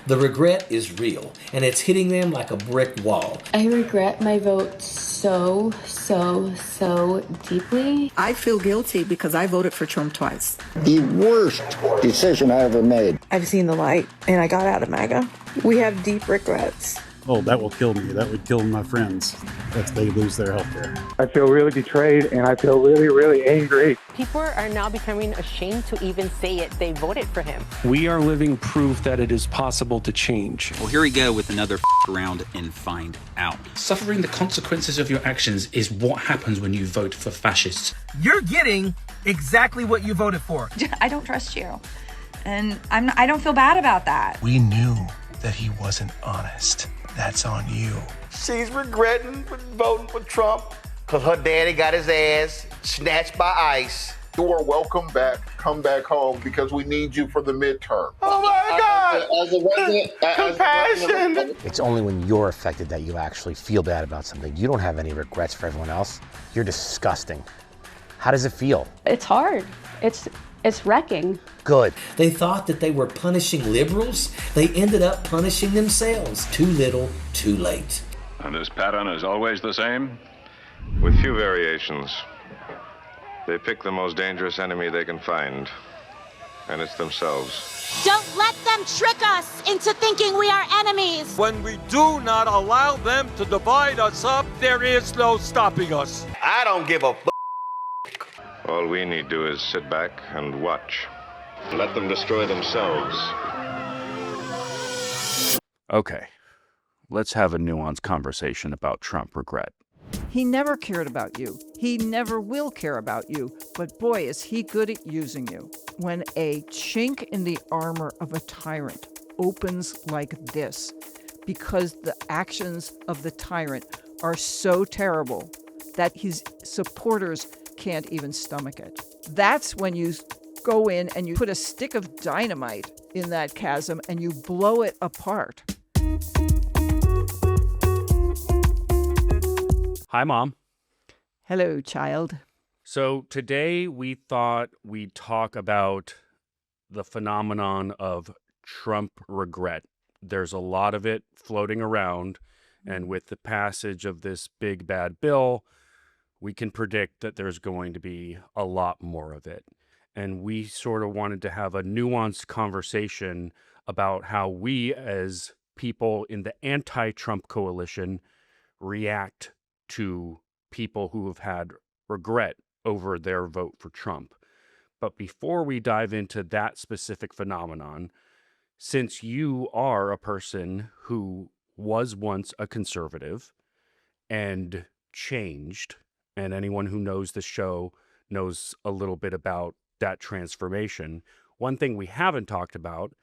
The regret is real, and it's hitting them like a brick wall. I regret my vote so deeply. I feel guilty because I voted for Trump twice. The worst decision I ever made. I've seen the light, and I got out of MAGA. We have deep regrets. Oh, that will kill me. That would kill my friends if they lose their health care. I feel really betrayed, and I feel really angry. People are now becoming ashamed to even say it. They voted for him. We are living proof that it is possible to change. Well, here we go with another around and find out. Suffering the consequences of your actions is what happens when you vote for fascists. You're getting exactly what you voted for. I don't trust you. And I don't feel bad about that. We knew that he wasn't honest. That's on you. She's regretting voting for Trump because her daddy got his ass snatched by ICE. You are welcome back. Come back home because we need you for the midterm. Oh my God! As a resident, compassion. It's only when you're affected that you actually feel bad about something. You don't have any regrets for everyone else. You're disgusting. How does it feel? It's hard. It's wrecking. Good. They thought that they were punishing liberals. They ended up punishing themselves. Too little, too late. And this pattern is always the same, with few variations. They pick the most dangerous enemy they can find, and it's themselves. Don't let them trick us into thinking we are enemies. When we do not allow them to divide us up, there is no stopping us. I don't give a All we need to do is sit back and watch. Let them destroy themselves. Okay, let's have a nuanced conversation about Trump regret. He never cared about you. He never will care about you. But boy, is he good at using you. When a chink in the armor of a tyrant opens like this, because the actions of the tyrant are so terrible that his supporters can't even stomach it. That's when you go in and you put a stick of dynamite in that chasm and you blow it apart. Hi, Mom. Hello, child. So today we thought we'd talk about the phenomenon of Trump regret. There's a lot of it floating around, and with the passage of this big bad bill, we can predict that there's going to be a lot more of it. And we sort of wanted to have a nuanced conversation about how we as people in the anti-Trump coalition react to people who have had regret over their vote for Trump. But before we dive into that specific phenomenon, since you are a person who was once a conservative and changed, and anyone who knows the show knows a little bit about that transformation, one thing we haven't talked about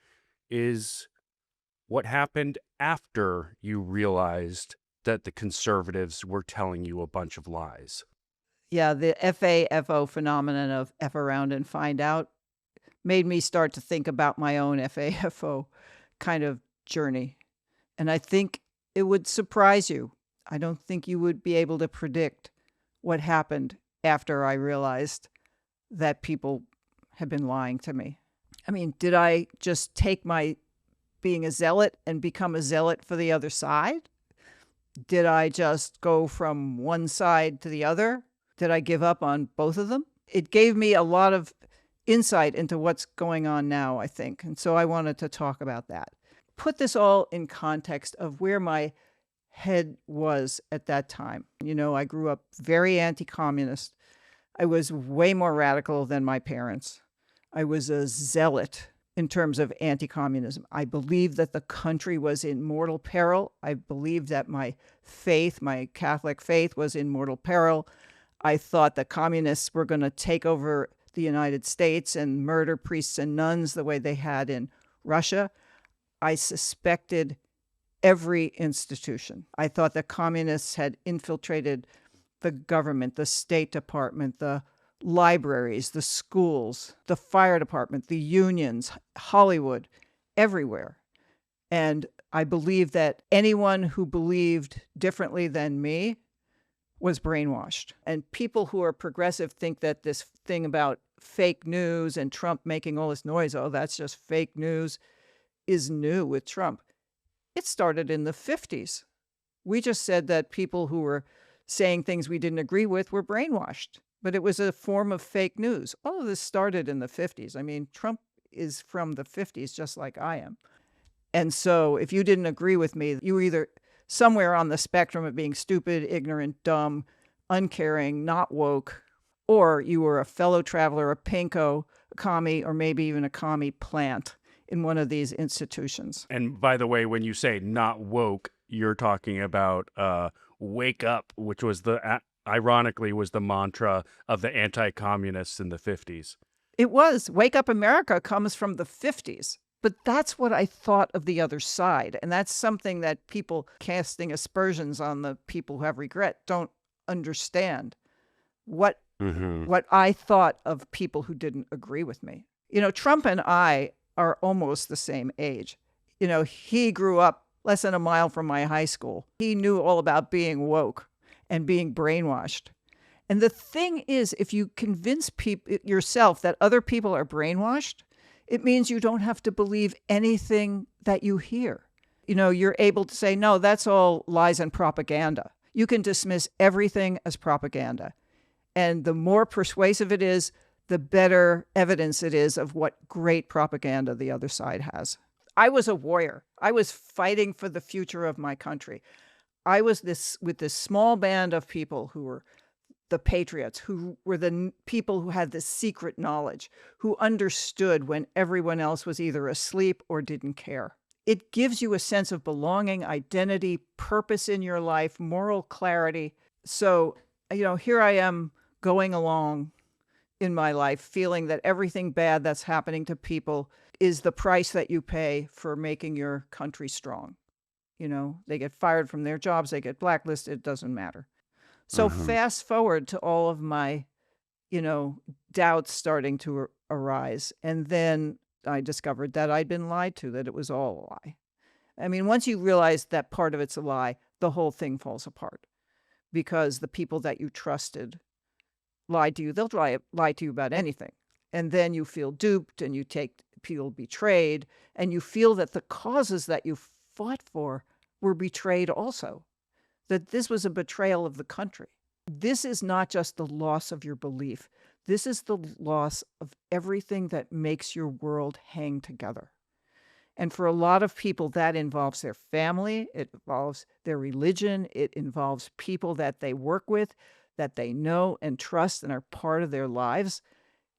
is what happened after you realized that the conservatives were telling you a bunch of lies. Yeah, the FAFO phenomenon of F around and find out made me start to think about my own FAFO kind of journey. And I think it would surprise you. I don't think you would be able to predict what happened after I realized that people had been lying to me. I mean, did I just take my being a zealot and become a zealot for the other side? Did I just go from one side to the other? Did I give up on both of them? It gave me a lot of insight into what's going on now, I think. And so I wanted to talk about that. Put this all in context of where my head was at that time. You know, I grew up very anti-communist. I was way more radical than my parents. I was a zealot in terms of anti-communism. I believed that the country was in mortal peril. I believed that my faith, my Catholic faith, was in mortal peril. I thought the communists were going to take over the United States and murder priests and nuns the way they had in Russia. I suspected every institution. I thought the communists had infiltrated the government, the State Department, the libraries, the schools, the fire department, the unions, Hollywood, everywhere. And I believe that anyone who believed differently than me was brainwashed. And people who are progressive think that this thing about fake news and Trump making all this noise, oh, that's just fake news. is new with Trump. It started in the 50s. We just said that people who were saying things we didn't agree with were brainwashed, but it was a form of fake news. All of this started in the 50s. I mean, Trump is from the 50s, just like I am. And so if you didn't agree with me, you were either somewhere on the spectrum of being stupid, ignorant, dumb, uncaring, not woke, or you were a fellow traveler, a pinko, a commie, or maybe even a commie plant in one of these institutions. And by the way, when you say not woke, you're talking about wake up, which was ironically was the mantra of the anti-communists in the 50s. It was. Wake Up America comes from the 50s. But that's what I thought of the other side. And that's something that people casting aspersions on the people who have regret don't understand. What I thought of people who didn't agree with me. You know, Trump and I are almost the same age. You know, he grew up less than a mile from my high school. He knew all about being woke and being brainwashed. And the thing is, if you convince yourself that other people are brainwashed, it means you don't have to believe anything that you hear. You know, you're able to say, no, that's all lies and propaganda. You can dismiss everything as propaganda. And the more persuasive it is, the better evidence it is of what great propaganda the other side has. I was a warrior. I was fighting for the future of my country. I was with this small band of people who were the patriots, who were the people who had this secret knowledge, who understood when everyone else was either asleep or didn't care. It gives you a sense of belonging, identity, purpose in your life, moral clarity. So, you know, here I am going along in my life, feeling that everything bad that's happening to people is the price that you pay for making your country strong. You know, they get fired from their jobs, they get blacklisted, it doesn't matter. So fast forward to all of my, you know, doubts starting to arise. And then I discovered that I'd been lied to, that it was all a lie. I mean, once you realize that part of it's a lie, the whole thing falls apart because the people that you trusted lied to you. They'll lie to you about anything. And then you feel duped and you feel betrayed and you feel that the causes that you fought for were betrayed also. That this was a betrayal of the country. This is not just the loss of your belief. This is the loss of everything that makes your world hang together. And for a lot of people, that involves their family, it involves their religion, it involves people that they work with, that they know and trust and are part of their lives.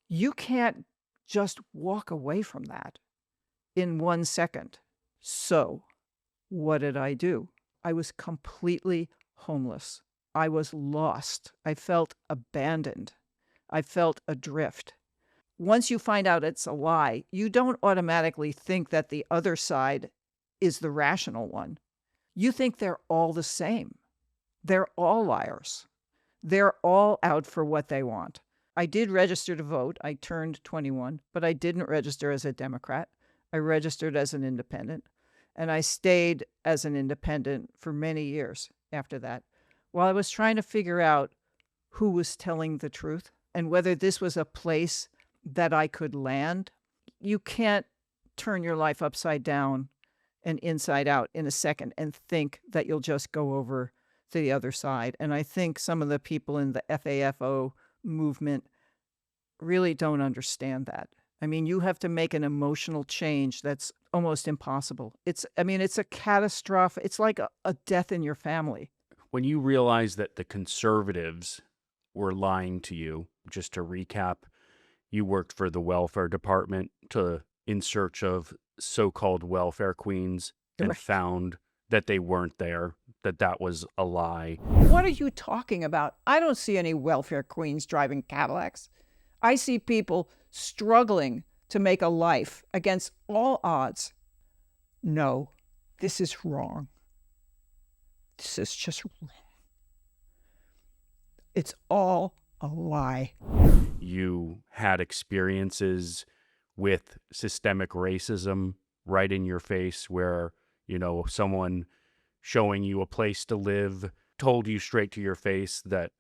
You can't just walk away from that in 1 second. So, what did I do? I was completely homeless. I was lost. I felt abandoned. I felt adrift. Once you find out it's a lie, you don't automatically think that the other side is the rational one. You think they're all the same. They're all liars. They're all out for what they want. I did register to vote. I turned 21, but I didn't register as a Democrat. I registered as an independent. And I stayed as an independent for many years after that, while I was trying to figure out who was telling the truth and whether this was a place that I could land. You can't turn your life upside down and inside out in a second and think that you'll just go over to the other side. And I think some of the people in the FAFO movement really don't understand that. I mean, you have to make an emotional change that's almost impossible. It's a catastrophe. It's like a death in your family. When you realize that the conservatives were lying to you, just to recap, you worked for the welfare department in search of so-called welfare queens and found that they weren't there, that was a lie. What are you talking about? I don't see any welfare queens driving Cadillacs. I see people struggling to make a life against all odds. No, this is wrong. This is just wrong. It's all a lie. You had experiences with systemic racism right in your face where, you know, someone showing you a place to live told you straight to your face that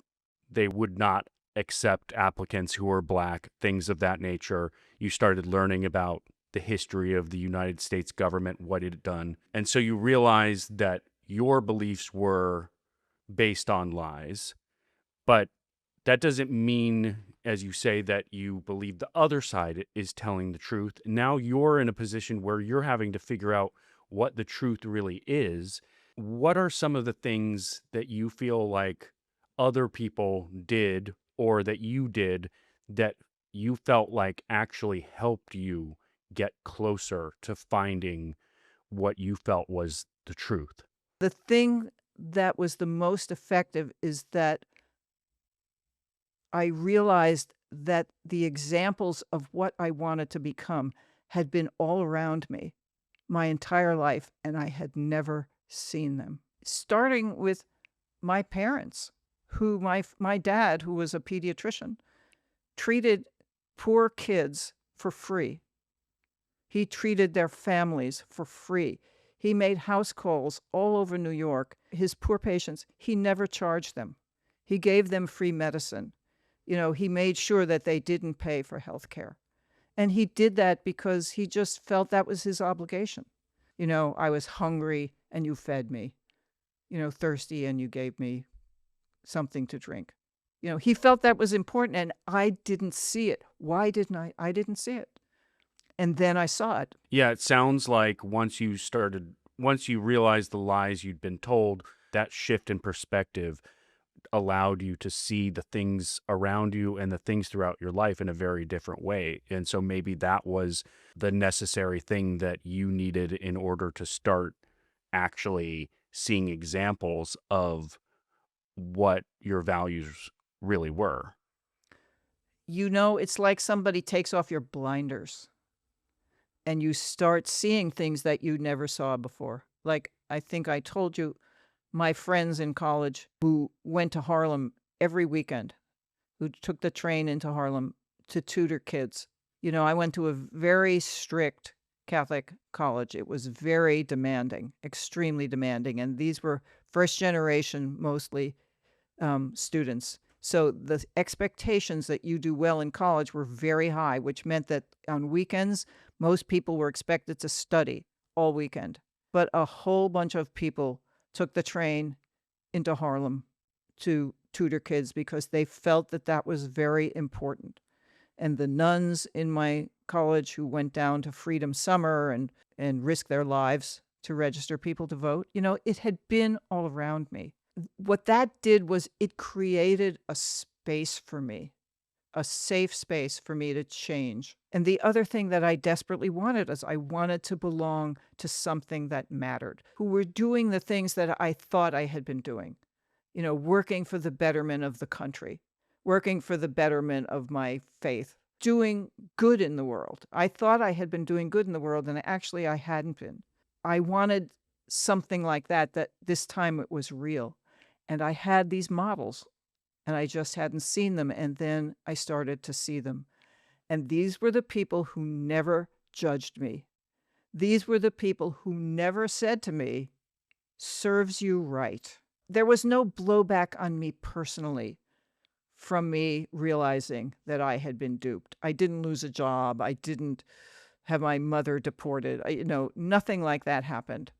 they would not accept applicants who were Black, things of that nature. You started learning about the history of the United States government, what it had done. And so you realize that your beliefs were based on lies, but that doesn't mean, as you say, that you believe the other side is telling the truth. Now you're in a position where you're having to figure out what the truth really is. What are some of the things that you feel like other people did or that you did that you felt like actually helped you get closer to finding what you felt was the truth? The thing that was the most effective is that I realized that the examples of what I wanted to become had been all around me my entire life, and I had never seen them. Starting with my parents, who my dad, who was a pediatrician, treated poor kids for free. He treated their families for free. He made house calls all over New York. His poor patients, he never charged them. He gave them free medicine. You know, he made sure that they didn't pay for health care. And he did that because he just felt that was his obligation. You know, I was hungry and you fed me. You know, thirsty and you gave me something to drink. You know, he felt that was important and I didn't see it. Why didn't I? I didn't see it. And then I saw it. Yeah, it sounds like once you realized the lies you'd been told, that shift in perspective allowed you to see the things around you and the things throughout your life in a very different way. And so maybe that was the necessary thing that you needed in order to start actually seeing examples of what your values really were. You know, it's like somebody takes off your blinders and you start seeing things that you never saw before. Like, I think I told you, my friends in college who went to Harlem every weekend, who took the train into Harlem to tutor kids. You know, I went to a very strict Catholic college. It was very demanding, extremely demanding. And these were first generation, mostly students. So the expectations that you do well in college were very high, which meant that on weekends, most people were expected to study all weekend. But a whole bunch of people took the train into Harlem to tutor kids because they felt that that was very important. And the nuns in my college who went down to Freedom Summer and risked their lives to register people to vote, you know, it had been all around me. What that did was it created a space for me, a safe space for me to change. And the other thing that I desperately wanted is I wanted to belong to something that mattered, who were doing the things that I thought I had been doing, you know, working for the betterment of the country, working for the betterment of my faith, doing good in the world. I thought I had been doing good in the world, and actually I hadn't been. I wanted something like that this time it was real. And I had these models, and I just hadn't seen them. And then I started to see them. And these were the people who never judged me. These were the people who never said to me, serves you right. There was no blowback on me personally from me realizing that I had been duped. I didn't lose a job. I didn't have my mother deported. Nothing like that happened.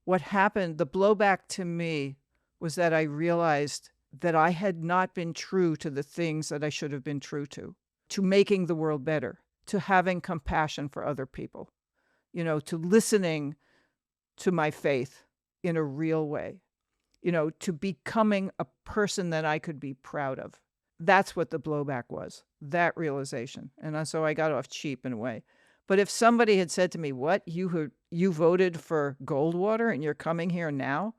What happened, the blowback to me was that I realized that I had not been true to the things that I should have been true to making the world better, to having compassion for other people, you know, to listening to my faith in a real way, you know, to becoming a person that I could be proud of. That's what the blowback was, that realization. And so I got off cheap in a way. But if somebody had said to me, what, you voted for Goldwater and you're coming here now?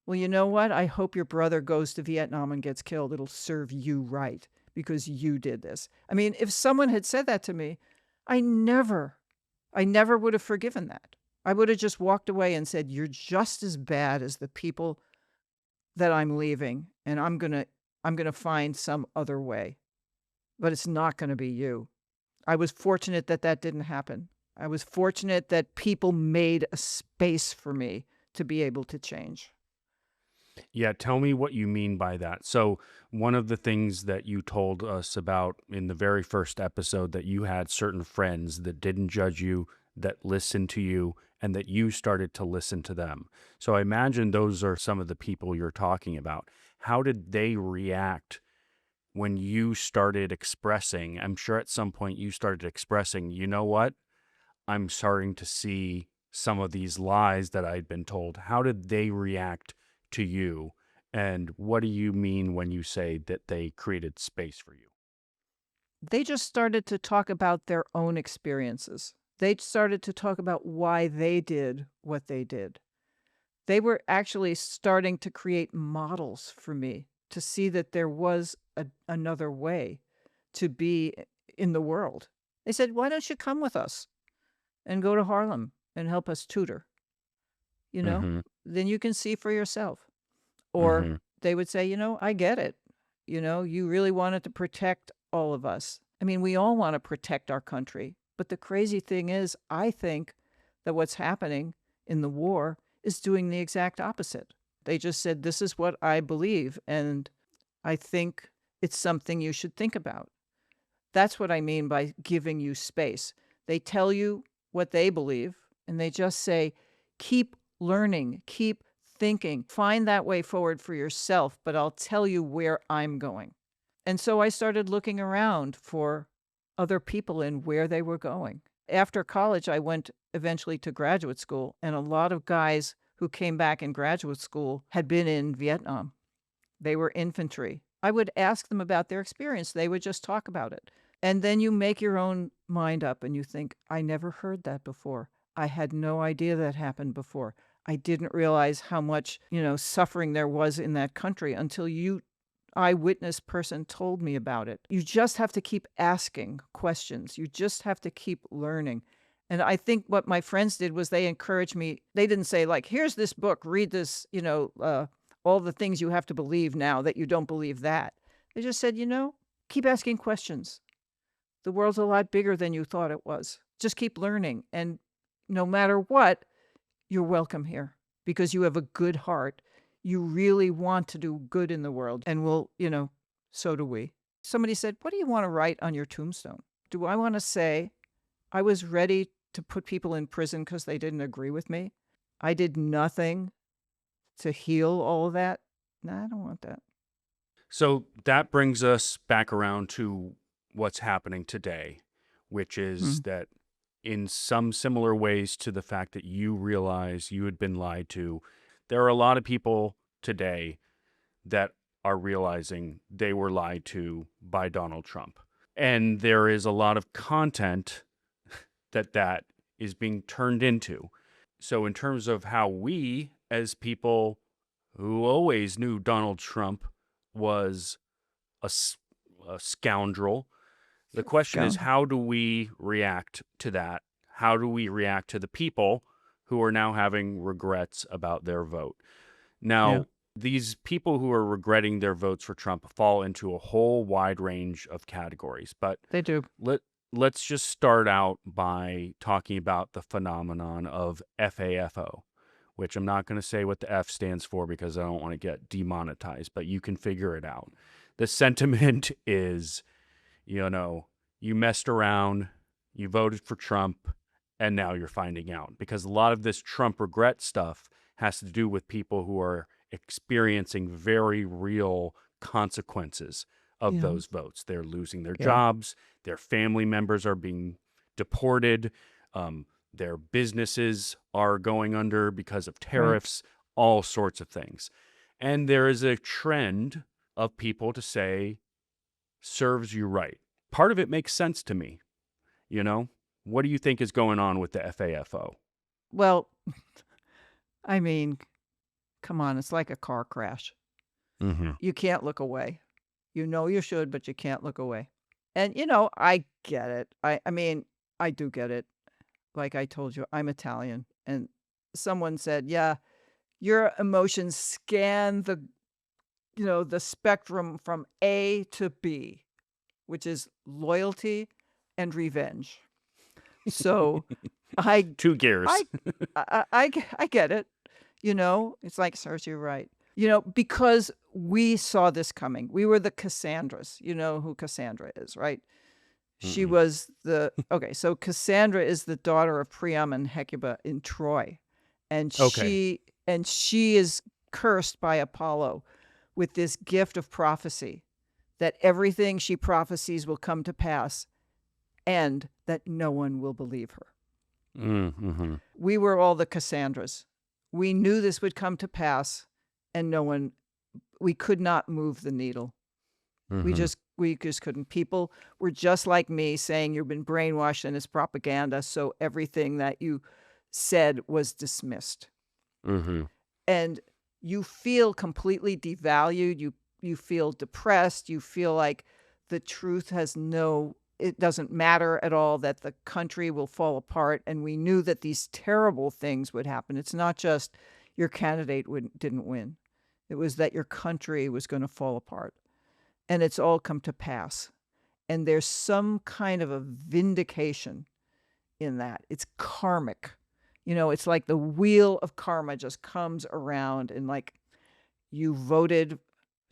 Well, you know what? I hope your brother goes to Vietnam and gets killed. It'll serve you right because you did this. I mean, if someone had said that to me, I never would have forgiven that. I would have just walked away and said, you're just as bad as the people that I'm leaving, and I'm going to find some other way. But it's not going to be you. I was fortunate that that didn't happen. I was fortunate that people made a space for me to be able to change. Yeah, tell me what you mean by that. So, one of the things that you told us about in the very first episode, that you had certain friends that didn't judge you, that listened to you, and that you started to listen to them. So, I imagine those are some of the people you're talking about. How did they react when you started expressing? I'm sure at some point you started expressing, you know what? I'm starting to see some of these lies that I'd been told. How did they react to you? And what do you mean when you say that they created space for you? They just started to talk about their own experiences. They started to talk about why they did what they did. They were actually starting to create models for me to see that there was another way to be in the world. They said, why don't you come with us and go to Harlem and help us tutor? You know, Mm-hmm. then you can see for yourself. Or Mm-hmm. they would say, I get it. You really wanted to protect all of us. I mean, we all want to protect our country. But the crazy thing is, I think that what's happening in the war is doing the exact opposite. They just said, this is what I believe, and I think it's something you should think about. That's what I mean by giving you space. They tell you what they believe, and they just say, keep learning, keep thinking, find that way forward for yourself, but I'll tell you where I'm going. And so I started looking around for other people and where they were going. After college, I went eventually to graduate school, and a lot of guys who came back in graduate school had been in Vietnam. They were infantry. I would ask them about their experience. They would just talk about it. And then you make your own mind up and you think, I never heard that before. I had no idea that happened before. I didn't realize how much, suffering there was in that country until eyewitness person told me about it. You just have to keep asking questions. You just have to keep learning. And I think what my friends did was they encouraged me. They didn't say, like, here's this book, read this, all the things you have to believe now that you don't believe that. They just said, keep asking questions. The world's a lot bigger than you thought it was. Just keep learning. And no matter what, you're welcome here because you have a good heart. You really want to do good in the world. And so do we. Somebody said, what do you want to write on your tombstone? Do I want to say I was ready to put people in prison because they didn't agree with me? I did nothing to heal all of that? No, I don't want that. So that brings us back around to what's happening today, which is that in some similar ways to the fact that you realize you had been lied to, there are a lot of people today that are realizing they were lied to by Donald Trump. And there is a lot of content that is being turned into. So in terms of how we, as people who always knew Donald Trump was a scoundrel, the question is, how do we react to that? How do we react to the people who are now having regrets about their vote? Now, these people who are regretting their votes for Trump fall into a whole wide range of categories. But they do. Let's just start out by talking about the phenomenon of FAFO, which I'm not going to say what the F stands for because I don't want to get demonetized, but you can figure it out. The sentiment is, you messed around, you voted for Trump, and now you're finding out. Because a lot of this Trump regret stuff has to do with people who are experiencing very real consequences of those votes. They're losing their jobs, their family members are being deported, their businesses are going under because of tariffs, all sorts of things. And there is a trend of people to say, serves you right. Part of it makes sense to me. What do you think is going on with the FAFO? Well, I mean, come on, it's like a car crash. Mm-hmm. You can't look away. You should, but you can't look away. And, I get it. I mean, I do get it. Like I told you, I'm Italian. And someone said, yeah, your emotions scan the spectrum from A to B, which is loyalty and revenge. So two gears. I get it. It's like, serves you right. Because we saw this coming. We were the Cassandras. You know who Cassandra is, right? She was so Cassandra is the daughter of Priam and Hecuba in Troy. And she is cursed by Apollo with this gift of prophecy that everything she prophesies will come to pass and that no one will believe her. Mm-hmm. We were all the Cassandras. We knew this would come to pass and we could not move the needle. Mm-hmm. We just couldn't. People were just like me saying you've been brainwashed and it's propaganda. So everything that you said was dismissed. Mm-hmm. And you feel completely devalued. You feel depressed. You feel like the truth it doesn't matter at all, that the country will fall apart. And we knew that these terrible things would happen. It's not just your candidate didn't win. It was that your country was going to fall apart. And it's all come to pass. And there's some kind of a vindication in that. It's karmic. It's like the wheel of karma just comes around and like you voted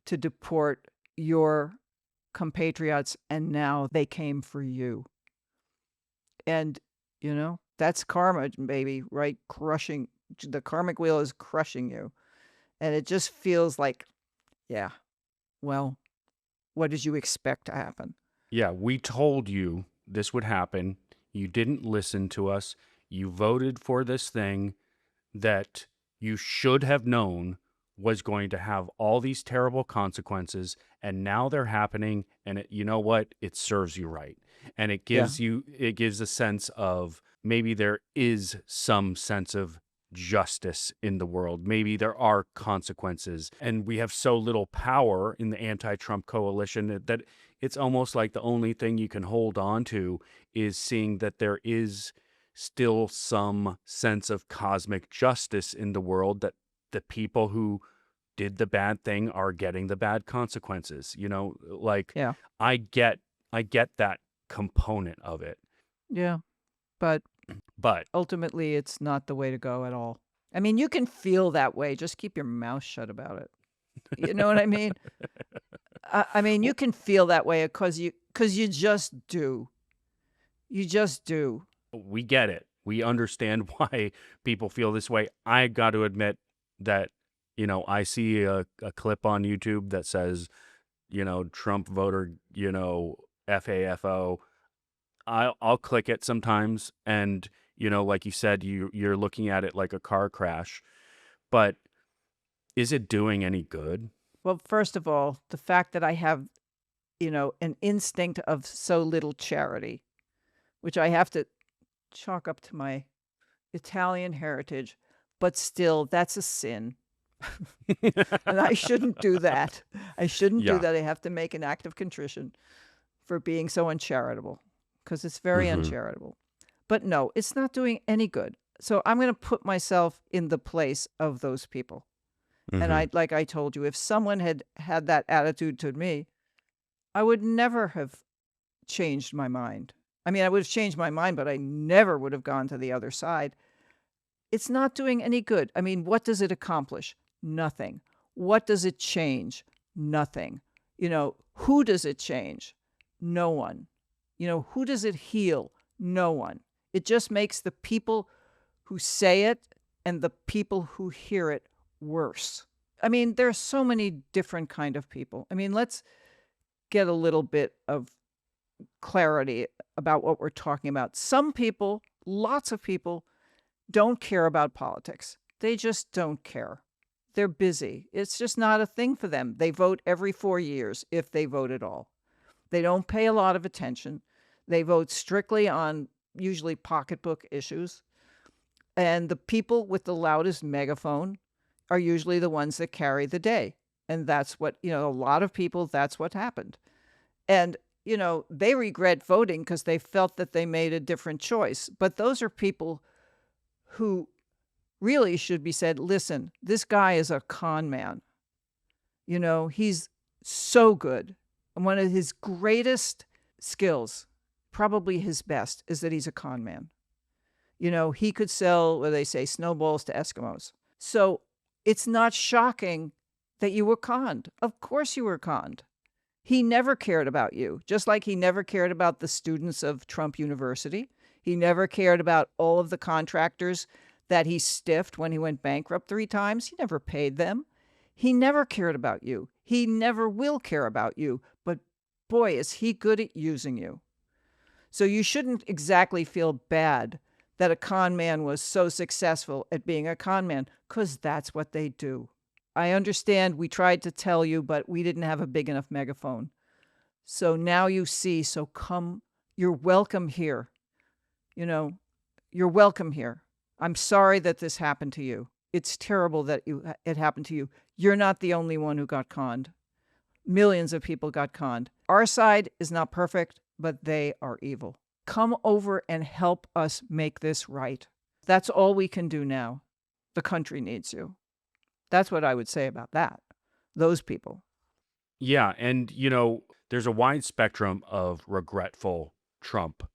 to deport your compatriots and now they came for you. And, that's karma, baby, right? Crushing. The karmic wheel is crushing you. And it just feels like, yeah, well, what did you expect to happen? Yeah, we told you this would happen. You didn't listen to us. You voted for this thing that you should have known was going to have all these terrible consequences, and now they're happening, and you know what? It serves you right. And it gives a sense of maybe there is some sense of justice in the world. Maybe there are consequences, and we have so little power in the anti-Trump coalition that it's almost like the only thing you can hold on to is seeing that there is still some sense of cosmic justice in the world, that the people who did the bad thing are getting the bad consequences. I get that component of it. Yeah. But ultimately, it's not the way to go at all. I mean, you can feel that way. Just keep your mouth shut about it. You know what I mean? I mean, you can feel that way because you just do. You just do. We get it. We understand why people feel this way. I got to admit that, I see a clip on YouTube that says, Trump voter, FAFO. I'll click it sometimes, and like you said, you're looking at it like a car crash, but is it doing any good? Well, first of all, the fact that I have, an instinct of so little charity, which I have to chalk up to my Italian heritage, but still, that's a sin. And I shouldn't do that. I shouldn't do that. I have to make an act of contrition for being so uncharitable, because it's very uncharitable. But no, it's not doing any good. So I'm going to put myself in the place of those people. And like I told you, if someone had had that attitude to me, I would never have changed my mind. I mean, I would have changed my mind, but I never would have gone to the other side. It's not doing any good. I mean, what does it accomplish? Nothing. What does it change? Nothing. Who does it change? No one. Who does it heal? No one. It just makes the people who say it and the people who hear it worse. I mean, there are so many different kind of people. I mean, let's get a little bit of clarity about what we're talking about. Some people, lots of people, don't care about politics. They just don't care. They're busy. It's just not a thing for them. They vote every 4 years, if they vote at all. They don't pay a lot of attention. They vote strictly on usually pocketbook issues. And the people with the loudest megaphone are usually the ones that carry the day. And that's what, a lot of people, that's what happened. And, they regret voting because they felt that they made a different choice. But those are people who really should be said, listen, this guy is a con man. He's so good. And one of his greatest skills, probably his best, is that he's a con man. He could sell, what they say, snowballs to Eskimos. So it's not shocking that you were conned. Of course you were conned. He never cared about you, just like he never cared about the students of Trump University. He never cared about all of the contractors that he stiffed when he went bankrupt 3 times. He never paid them. He never cared about you. He never will care about you. But boy, is he good at using you. So you shouldn't exactly feel bad that a con man was so successful at being a con man, because that's what they do. I understand we tried to tell you, but we didn't have a big enough megaphone. So now you see, so come, you're welcome here. You know, you're welcome here. I'm sorry that this happened to you. It's terrible that it happened to you. You're not the only one who got conned. Millions of people got conned. Our side is not perfect, but they are evil. Come over and help us make this right. That's all we can do now. The country needs you. That's what I would say about that. Those people. Yeah, and there's a wide spectrum of regretful Trump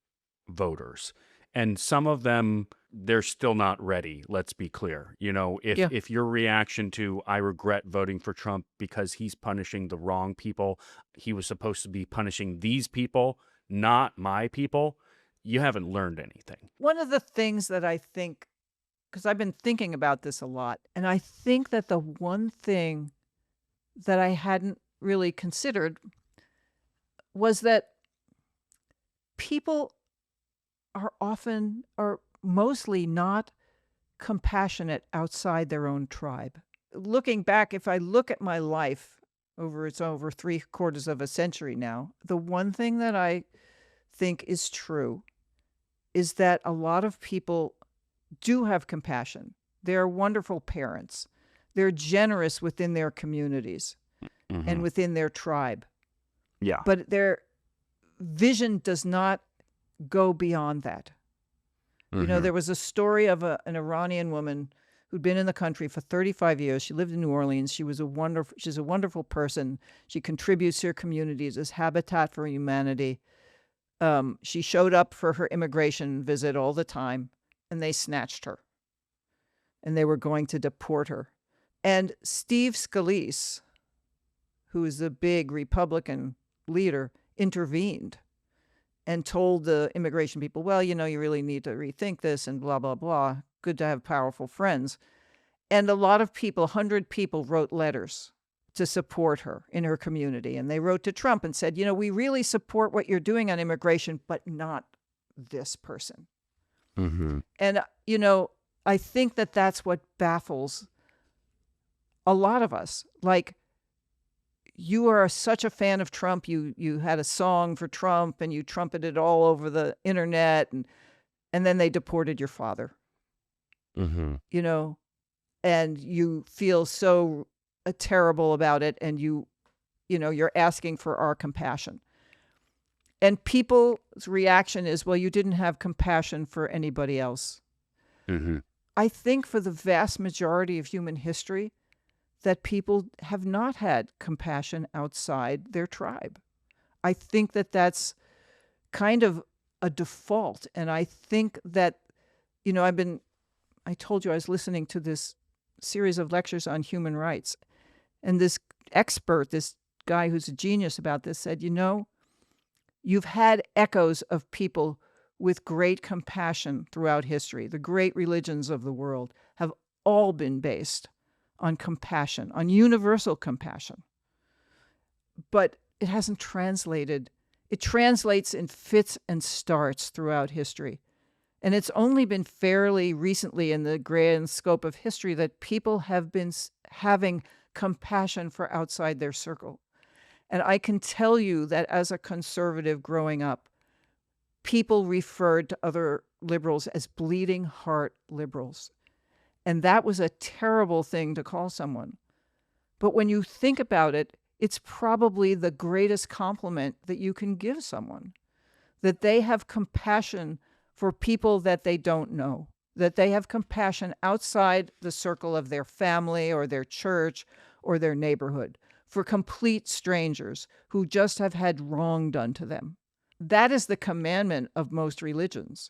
voters. And some of them, they're still not ready, let's be clear. If your reaction to, I regret voting for Trump because he's punishing the wrong people, he was supposed to be punishing these people, not my people, you haven't learned anything. One of the things that I think, because I've been thinking about this a lot, and I think that the one thing that I hadn't really considered was that people are mostly not compassionate outside their own tribe. Looking back, if I look at my life it's over 3/4 of a century now, the one thing that I think is true is that a lot of people do have compassion. They're wonderful parents. They're generous within their communities and within their tribe. Yeah. But their vision does not go beyond that. There was a story of an Iranian woman who'd been in the country for 35 years. She lived in New Orleans. She's a wonderful person. She contributes to her communities as Habitat for Humanity. She showed up for her immigration visit all the time, and they snatched her. And they were going to deport her. And Steve Scalise, who is the big Republican leader, intervened and told the immigration people, well, you really need to rethink this and blah, blah, blah. Good to have powerful friends. And a lot of people, 100 people, wrote letters to support her in her community. And they wrote to Trump and said, we really support what you're doing on immigration, but not this person. And, I think that that's what baffles a lot of us. Like, you are such a fan of Trump. You had a song for Trump and you trumpeted all over the internet, and then they deported your father. And you feel so terrible about it, and you're asking for our compassion. And people's reaction is, well, you didn't have compassion for anybody else. I think for the vast majority of human history, that people have not had compassion outside their tribe. I think that that's kind of a default. And I think that, I told you I was listening to this series of lectures on human rights. And this expert, this guy who's a genius about this, said, you've had echoes of people with great compassion throughout history. The great religions of the world have all been based on compassion, on universal compassion. But it hasn't translated. It translates in fits and starts throughout history. And it's only been fairly recently in the grand scope of history that people have been having compassion for outside their circle. And I can tell you that as a conservative growing up, people referred to other liberals as bleeding heart liberals. And that was a terrible thing to call someone. But when you think about it, it's probably the greatest compliment that you can give someone, that they have compassion for people that they don't know, that they have compassion outside the circle of their family or their church or their neighborhood, for complete strangers who just have had wrong done to them. That is the commandment of most religions.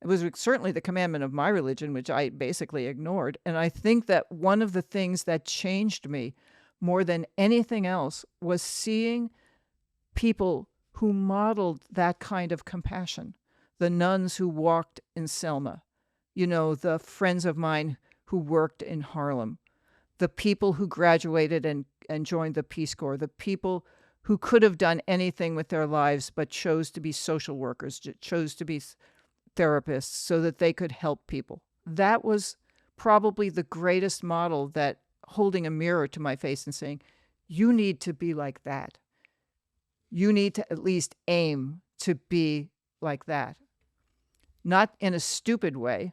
It was certainly the commandment of my religion, which I basically ignored. And I think that one of the things that changed me more than anything else was seeing people who modeled that kind of compassion. The nuns who walked in Selma, the friends of mine who worked in Harlem, the people who graduated and joined the Peace Corps, the people who could have done anything with their lives but chose to be social workers, chose to be therapists so that they could help people. That was probably the greatest model, that holding a mirror to my face and saying, you need to be like that. You need to at least aim to be like that. Not in a stupid way,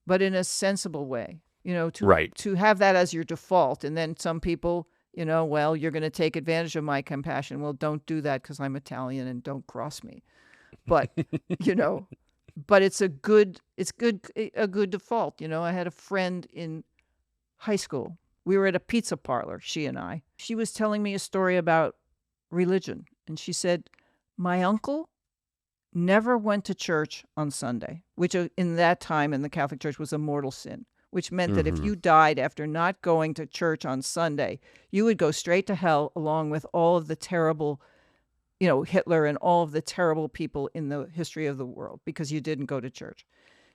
but in a sensible way, to have that as your default. And then some people, well, you're going to take advantage of my compassion. Well, don't do that because I'm Italian and don't cross me. But, but it's a good default. I had a friend in high school. We were at a pizza parlor, she and I. She was telling me a story about religion. And she said, my uncle never went to church on Sunday, which in that time in the Catholic Church was a mortal sin, which meant that if you died after not going to church on Sunday, you would go straight to hell along with all of the terrible, Hitler and all of the terrible people in the history of the world because you didn't go to church.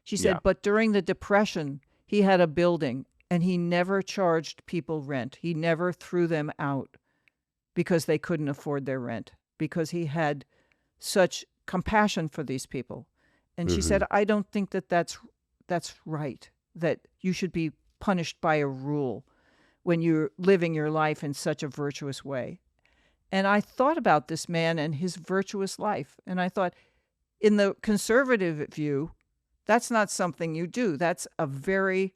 She said, but during the Depression, he had a building and he never charged people rent. He never threw them out because they couldn't afford their rent, because he had such compassion for these people. And she said, I don't think that that's right, that you should be punished by a rule when you're living your life in such a virtuous way. And I thought about this man and his virtuous life. And I thought, in the conservative view, that's not something you do. That's a very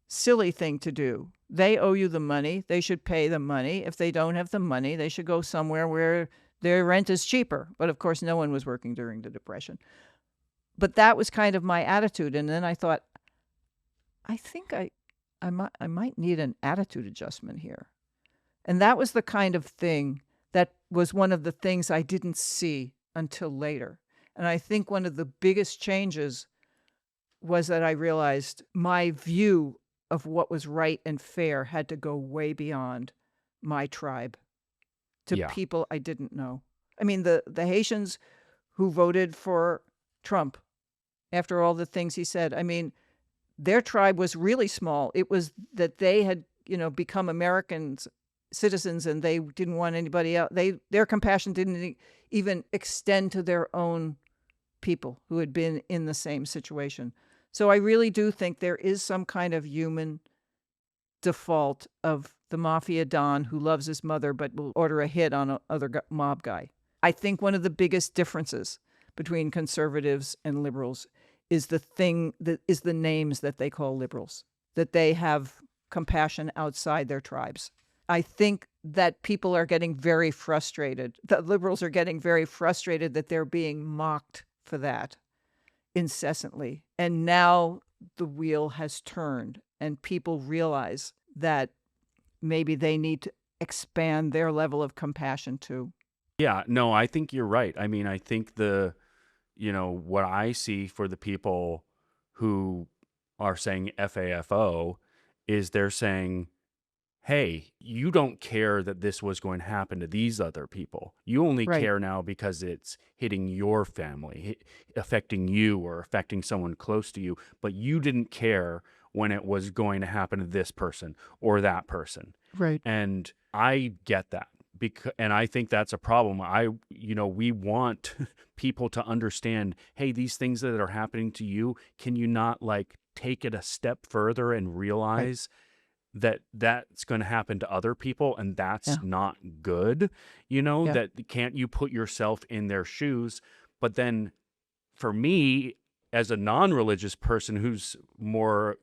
silly thing to do. They owe you the money. They should pay the money. If they don't have the money, they should go somewhere where their rent is cheaper. But of course, no one was working during the Depression. But that was kind of my attitude. And then I thought, I think I might need an attitude adjustment here. And that was the kind of thing that was one of the things I didn't see until later. And I think one of the biggest changes was that I realized my view of what was right and fair had to go way beyond my tribe to people I didn't know. I mean, the Haitians who voted for Trump after all the things he said, I mean, their tribe was really small. It was that they had, become Americans, citizens, and they didn't want anybody else. Their compassion didn't even extend to their own people who had been in the same situation. So I really do think there is some kind of human default of the mafia don who loves his mother but will order a hit on other mob guy. I think one of the biggest differences between conservatives and liberals is the names that they call liberals, that they have compassion outside their tribes. I think that people are getting very frustrated. The liberals are getting very frustrated that they're being mocked for that incessantly. And now the wheel has turned and people realize that maybe they need to expand their level of compassion too. Yeah, no, I think you're right. I mean, I think what I see for the people who are saying FAFO is they're saying, hey, you don't care that this was going to happen to these other people. You only care now because it's hitting your family, affecting you or affecting someone close to you, but you didn't care when it was going to happen to this person or that person. Right. And I get that. And I think that's a problem. We want people to understand, hey, these things that are happening to you, can you not take it a step further and realize that that's going to happen to other people and that's not good? That can't you put yourself in their shoes? But then for me, as a non-religious person who's more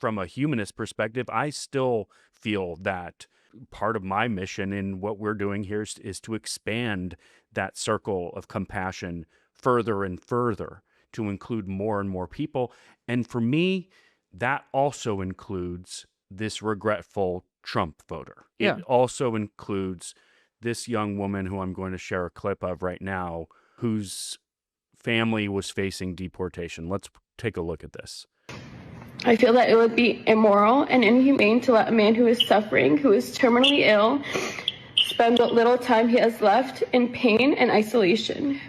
from a humanist perspective, I still feel that part of my mission in what we're doing here is to expand that circle of compassion further and further to include more and more people. And for me, that also includes this regretful Trump voter. Yeah. It also includes this young woman who I'm going to share a clip of right now, whose family was facing deportation. Let's take a look at this. I feel that it would be immoral and inhumane to let a man who is suffering, who is terminally ill, spend what little time he has left in pain and isolation.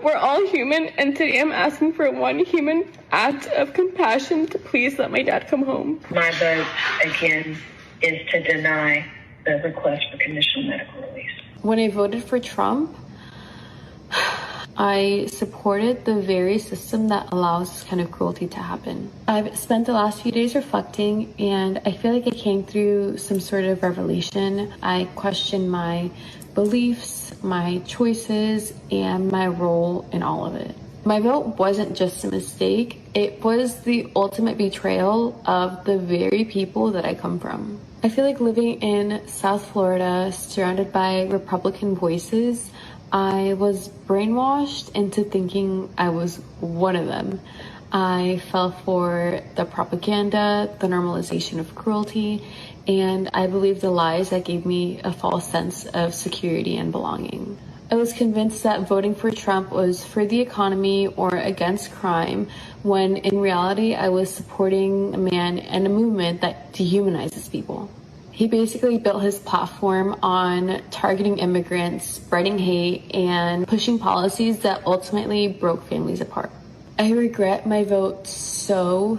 We're all human, and today I'm asking for one human act of compassion to please let my dad come home. My vote, again, is to deny the request for conditional medical release. When I voted for Trump, I supported the very system that allows this kind of cruelty to happen. I've spent the last few days reflecting, and I feel like I came through some sort of revelation. I questioned my beliefs, my choices, and my role in all of it. My vote wasn't just a mistake, it was the ultimate betrayal of the very people that I come from. I feel like living in South Florida, surrounded by Republican voices, I was brainwashed into thinking I was one of them. I fell for the propaganda, the normalization of cruelty, and I believed the lies that gave me a false sense of security and belonging. I was convinced that voting for Trump was for the economy or against crime, when in reality I was supporting a man and a movement that dehumanizes people. He basically built his platform on targeting immigrants, spreading hate, and pushing policies that ultimately broke families apart. I regret my vote so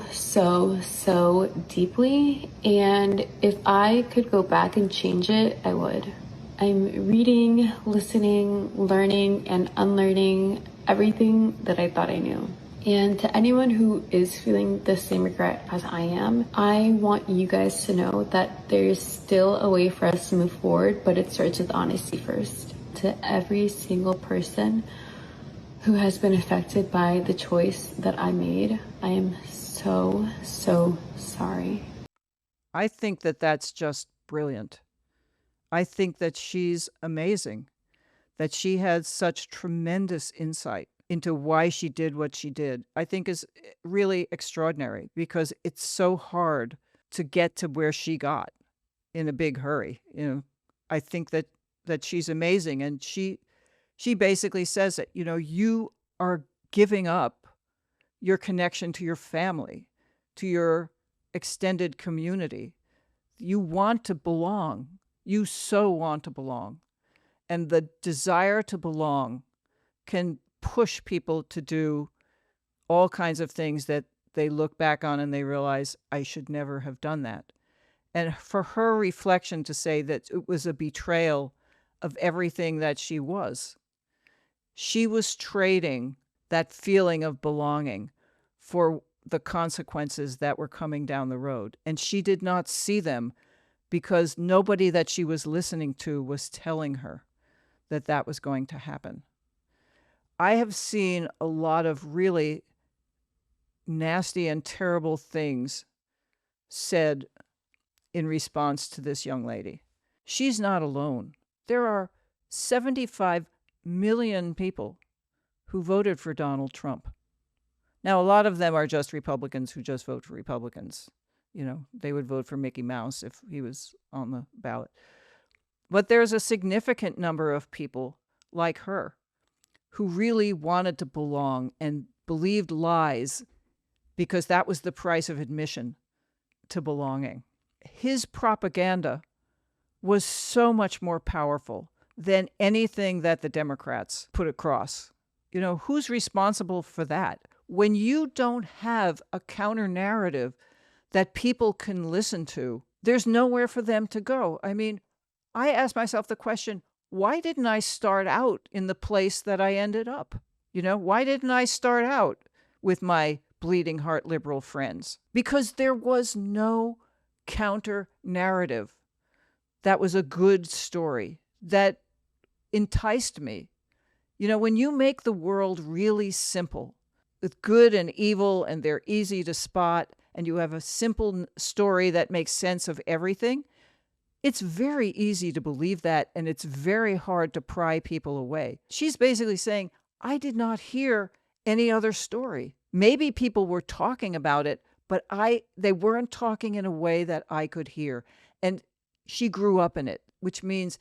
deeply, and if I could go back and change it, I would. I'm reading, listening, learning, and unlearning everything that I thought I knew. And to anyone who is feeling the same regret as I am, I want you guys to know that there's still a way for us to move forward, but it starts with honesty first. To every single person who has been affected by the choice that I made, I am so sorry. I think that that's just brilliant. I think that she's amazing, that she had such tremendous insight into why she did what she did. I think is really extraordinary, because it's so hard to get to where she got in a big hurry. I think that she's amazing, and she basically says that, you are giving up your connection to your family, to your extended community. You want to belong. You so want to belong. And the desire to belong can push people to do all kinds of things that they look back on and they realize, I should never have done that. And for her reflection to say that it was a betrayal of everything that she was trading that feeling of belonging for the consequences that were coming down the road. And she did not see them because nobody that she was listening to was telling her that that was going to happen. I have seen a lot of really nasty and terrible things said in response to this young lady. She's not alone. There are 75 million people who voted for Donald Trump. Now, a lot of them are just Republicans who just vote for Republicans. They would vote for Mickey Mouse if he was on the ballot. But there's a significant number of people like her who really wanted to belong and believed lies because that was the price of admission to belonging. His propaganda was so much more powerful than anything that the Democrats put across. Who's responsible for that? When you don't have a counter narrative that people can listen to, there's nowhere for them to go. I mean, I asked myself the question, why didn't I start out in the place that I ended up? Why didn't I start out with my bleeding heart liberal friends? Because there was no counter narrative that was a good story that enticed me. When you make the world really simple with good and evil and they're easy to spot, and you have a simple story that makes sense of everything, it's very easy to believe that, and it's very hard to pry people away. She's basically saying, I did not hear any other story. Maybe people were talking about it, but they weren't talking in a way that I could hear. And she grew up in it, which means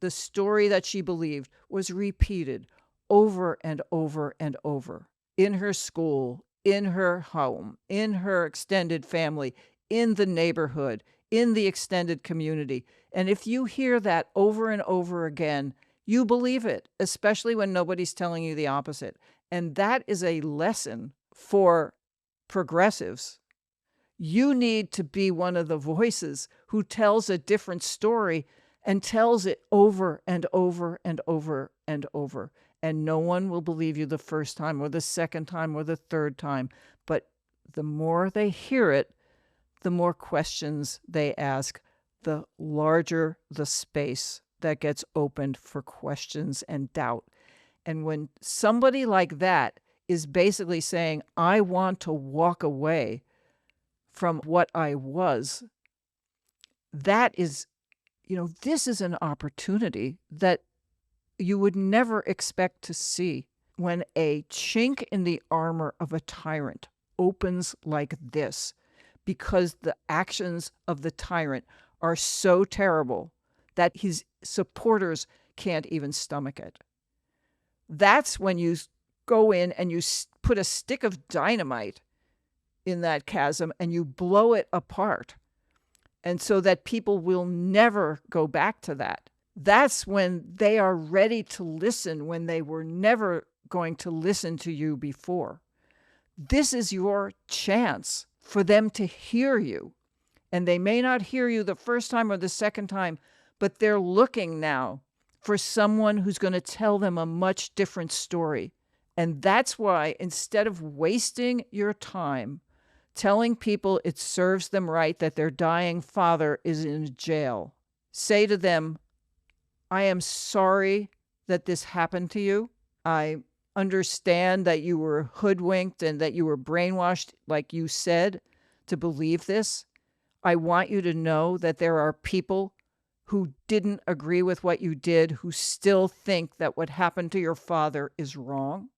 the story that she believed was repeated over and over and over in her school, in her home, in her extended family, in the neighborhood, in the extended community. And if you hear that over and over again, you believe it, especially when nobody's telling you the opposite. And that is a lesson for progressives. You need to be one of the voices who tells a different story and tells it over and over and over and over. And no one will believe you the first time or the second time or the third time. But the more they hear it, the more questions they ask, the larger the space that gets opened for questions and doubt. And when somebody like that is basically saying, I want to walk away from what I was, that is, this is an opportunity that you would never expect to see. When a chink in the armor of a tyrant opens like this, because the actions of the tyrant are so terrible that his supporters can't even stomach it. That's when you go in and you put a stick of dynamite in that chasm and you blow it apart. And so that people will never go back to that. That's when they are ready to listen, when they were never going to listen to you before. This is your chance for them to hear you. And they may not hear you the first time or the second time, but they're looking now for someone who's going to tell them a much different story. And that's why, instead of wasting your time telling people it serves them right that their dying father is in jail, say to them, I am sorry that this happened to you. I understand that you were hoodwinked and that you were brainwashed, like you said, to believe this. I want you to know that there are people who didn't agree with what you did, who still think that what happened to your father is wrong.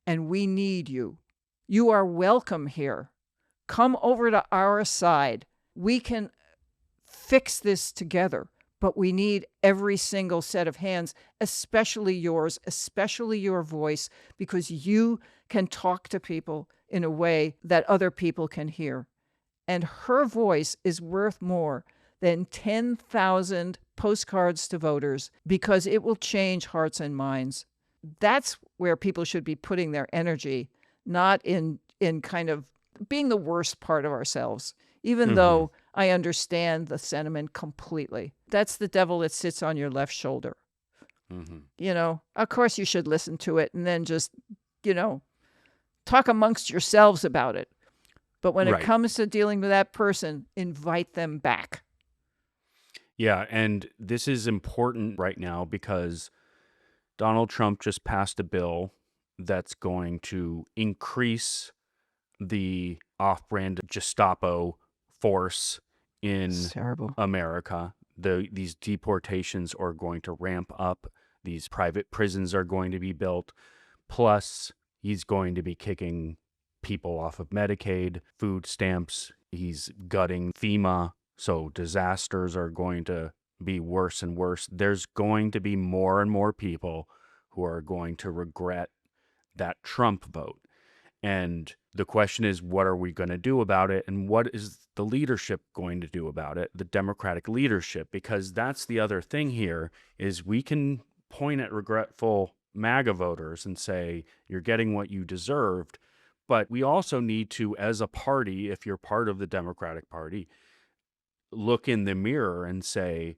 And we need you. You are welcome here. Come over to our side. We can fix this together, but we need every single set of hands, especially yours, especially your voice, because you can talk to people in a way that other people can hear. And her voice is worth more than 10,000 postcards to voters, because it will change hearts and minds. That's where people should be putting their energy, not in kind of being the worst part of ourselves, even though I understand the sentiment completely. That's the devil that sits on your left shoulder. Of course you should listen to it and then just, talk amongst yourselves about it. But when it comes to dealing with that person, invite them back. Yeah, and this is important right now because Donald Trump just passed a bill that's going to increase the off-brand Gestapo force in America. These deportations are going to ramp up. These private prisons are going to be built. Plus, he's going to be kicking people off of Medicaid, food stamps. He's gutting FEMA. So disasters are going to be worse and worse. There's going to be more and more people who are going to regret that Trump vote. And the question is, what are we going to do about it? And what is the leadership going to do about it? The Democratic leadership, because that's the other thing here is we can point at regretful MAGA voters and say, you're getting what you deserved. But we also need to, as a party, if you're part of the Democratic Party, look in the mirror and say,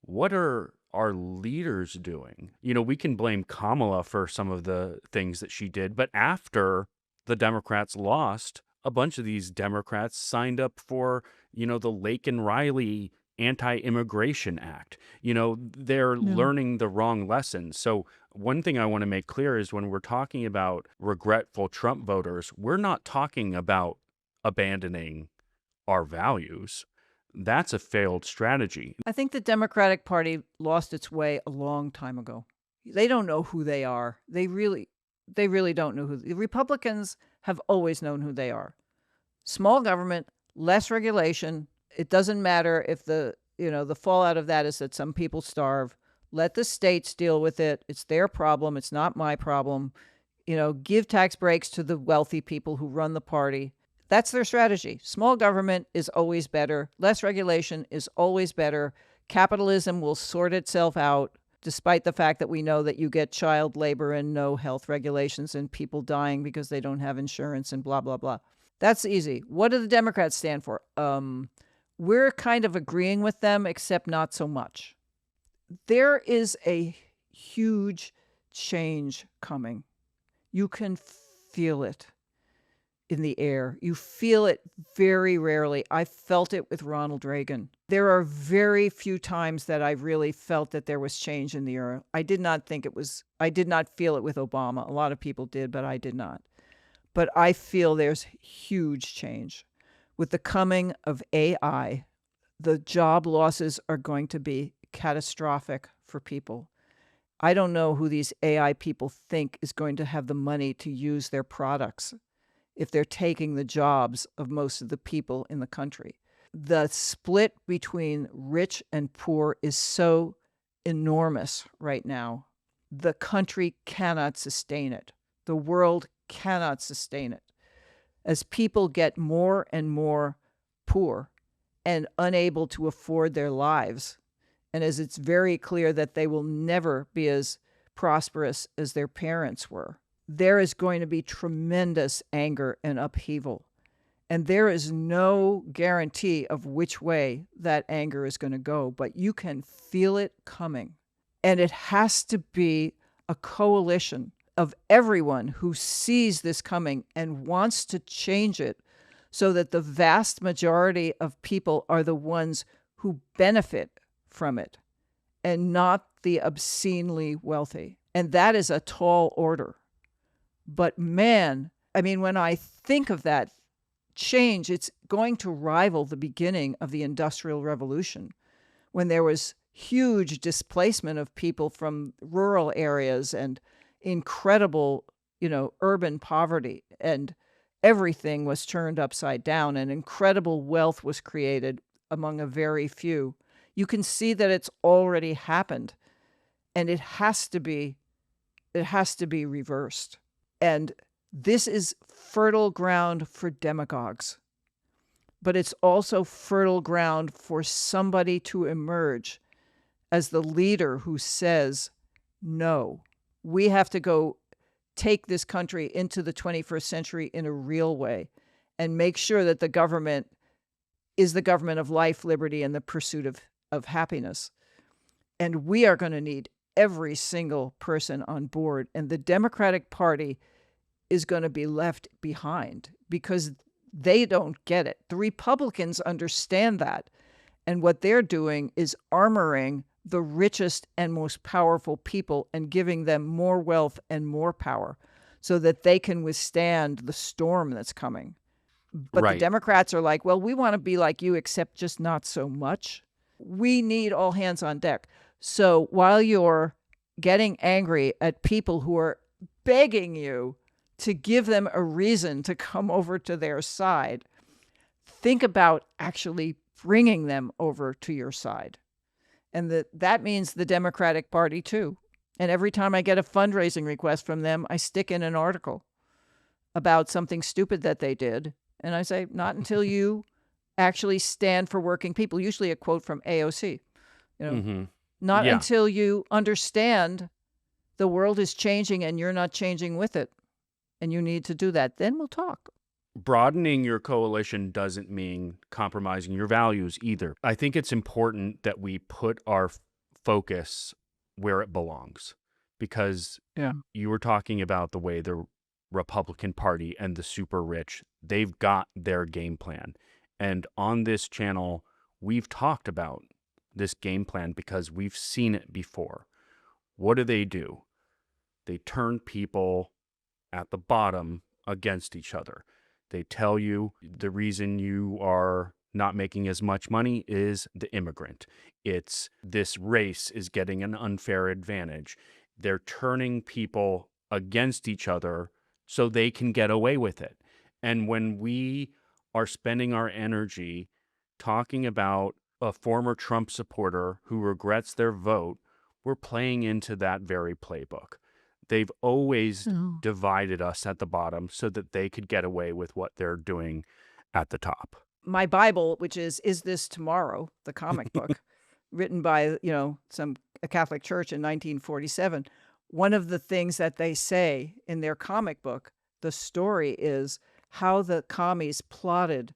what are our leaders doing? We can blame Kamala for some of the things that she did, but after the Democrats lost, a bunch of these Democrats signed up for, the Lake and Riley Anti-Immigration Act. They're learning the wrong lessons. So one thing I want to make clear is when we're talking about regretful Trump voters, we're not talking about abandoning our values. That's a failed strategy. I think the Democratic Party lost its way a long time ago. They don't know who they are. They really don't know who. The Republicans have always known who they are. Small government, less regulation. It doesn't matter if the fallout of that is that some people starve. Let the states deal with it. It's their problem. It's not my problem. give tax breaks to the wealthy people who run the party. That's their strategy. Small government is always better. Less regulation is always better. Capitalism will sort itself out, despite the fact that we know that you get child labor and no health regulations and people dying because they don't have insurance and blah, blah, blah. That's easy. What do the Democrats stand for? We're kind of agreeing with them, except not so much. There is a huge change coming. You can feel it in the air. You feel it very rarely. I felt it with Ronald Reagan. There are very few times that I really felt that there was change in the air. I did not feel it with Obama. A lot of people did, but I did not. But I feel there's huge change. With the coming of AI, the job losses are going to be catastrophic for people. I don't know who these AI people think is going to have the money to use their products if they're taking the jobs of most of the people in the country. The split between rich and poor is so enormous right now. The country cannot sustain it. The world cannot sustain it. As people get more and more poor and unable to afford their lives, and as it's very clear that they will never be as prosperous as their parents were, there is going to be tremendous anger and upheaval. And there is no guarantee of which way that anger is going to go, but you can feel it coming. And it has to be a coalition of everyone who sees this coming and wants to change it so that the vast majority of people are the ones who benefit from it and not the obscenely wealthy. And that is a tall order. But man, I mean, when I think of that change, it's going to rival the beginning of the Industrial Revolution, when there was huge displacement of people from rural areas and incredible, urban poverty, and everything was turned upside down and incredible wealth was created among a very few. You can see that it's already happened, and it has to be reversed. And this is fertile ground for demagogues, but it's also fertile ground for somebody to emerge as the leader who says, no, we have to go take this country into the 21st century in a real way and make sure that the government is the government of life, liberty, and the pursuit of happiness. And we are going to need every single person on board. And the Democratic Party is going to be left behind because they don't get it. The Republicans understand that. And what they're doing is armoring the richest and most powerful people and giving them more wealth and more power so that they can withstand the storm that's coming. But Right. The Democrats are like, well, we want to be like you, except just not so much. We need all hands on deck. So while you're getting angry at people who are begging you to give them a reason to come over to their side, think about actually bringing them over to your side. And that means the Democratic Party, too. And every time I get a fundraising request from them, I stick in an article about something stupid that they did. And I say, not until you actually stand for working people. Usually a quote from AOC. Not until you understand the world is changing and you're not changing with it. And you need to do that. Then we'll talk. Broadening your coalition doesn't mean compromising your values either. I think it's important that we put our focus where it belongs, because you were talking about the way the Republican Party and the super rich, they've got their game plan. And on this channel, we've talked about this game plan because we've seen it before. What do? They turn people at the bottom against each other. They tell you the reason you are not making as much money is the immigrant. It's this race is getting an unfair advantage. They're turning people against each other so they can get away with it. And when we are spending our energy talking about a former Trump supporter who regrets their vote, we're playing into that very playbook. They've always divided us at the bottom so that they could get away with what they're doing at the top. My Bible, which is This Tomorrow, the comic book, written by, a Catholic church in 1947, one of the things that they say in their comic book, the story is how the commies plotted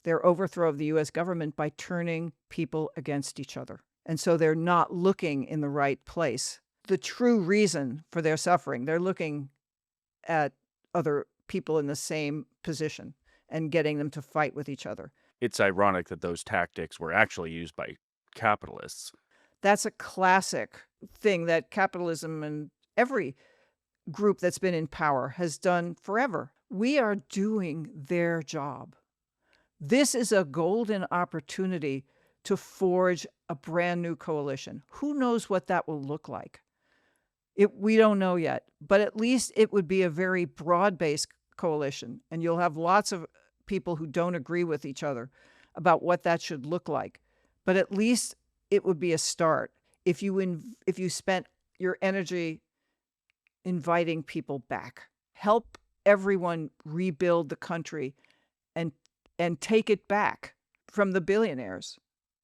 their overthrow of the U.S. government by turning people against each other. And so they're not looking in the right place. The true reason for their suffering, they're looking at other people in the same position and getting them to fight with each other. It's ironic that those tactics were actually used by capitalists. That's a classic thing that capitalism and every group that's been in power has done forever. We are doing their job. This is a golden opportunity to forge a brand new coalition. Who knows what that will look like? We don't know yet, but at least it would be a very broad-based coalition, and you'll have lots of people who don't agree with each other about what that should look like. But at least it would be a start. If you spent your energy inviting people back, help everyone rebuild the country and take it back from the billionaires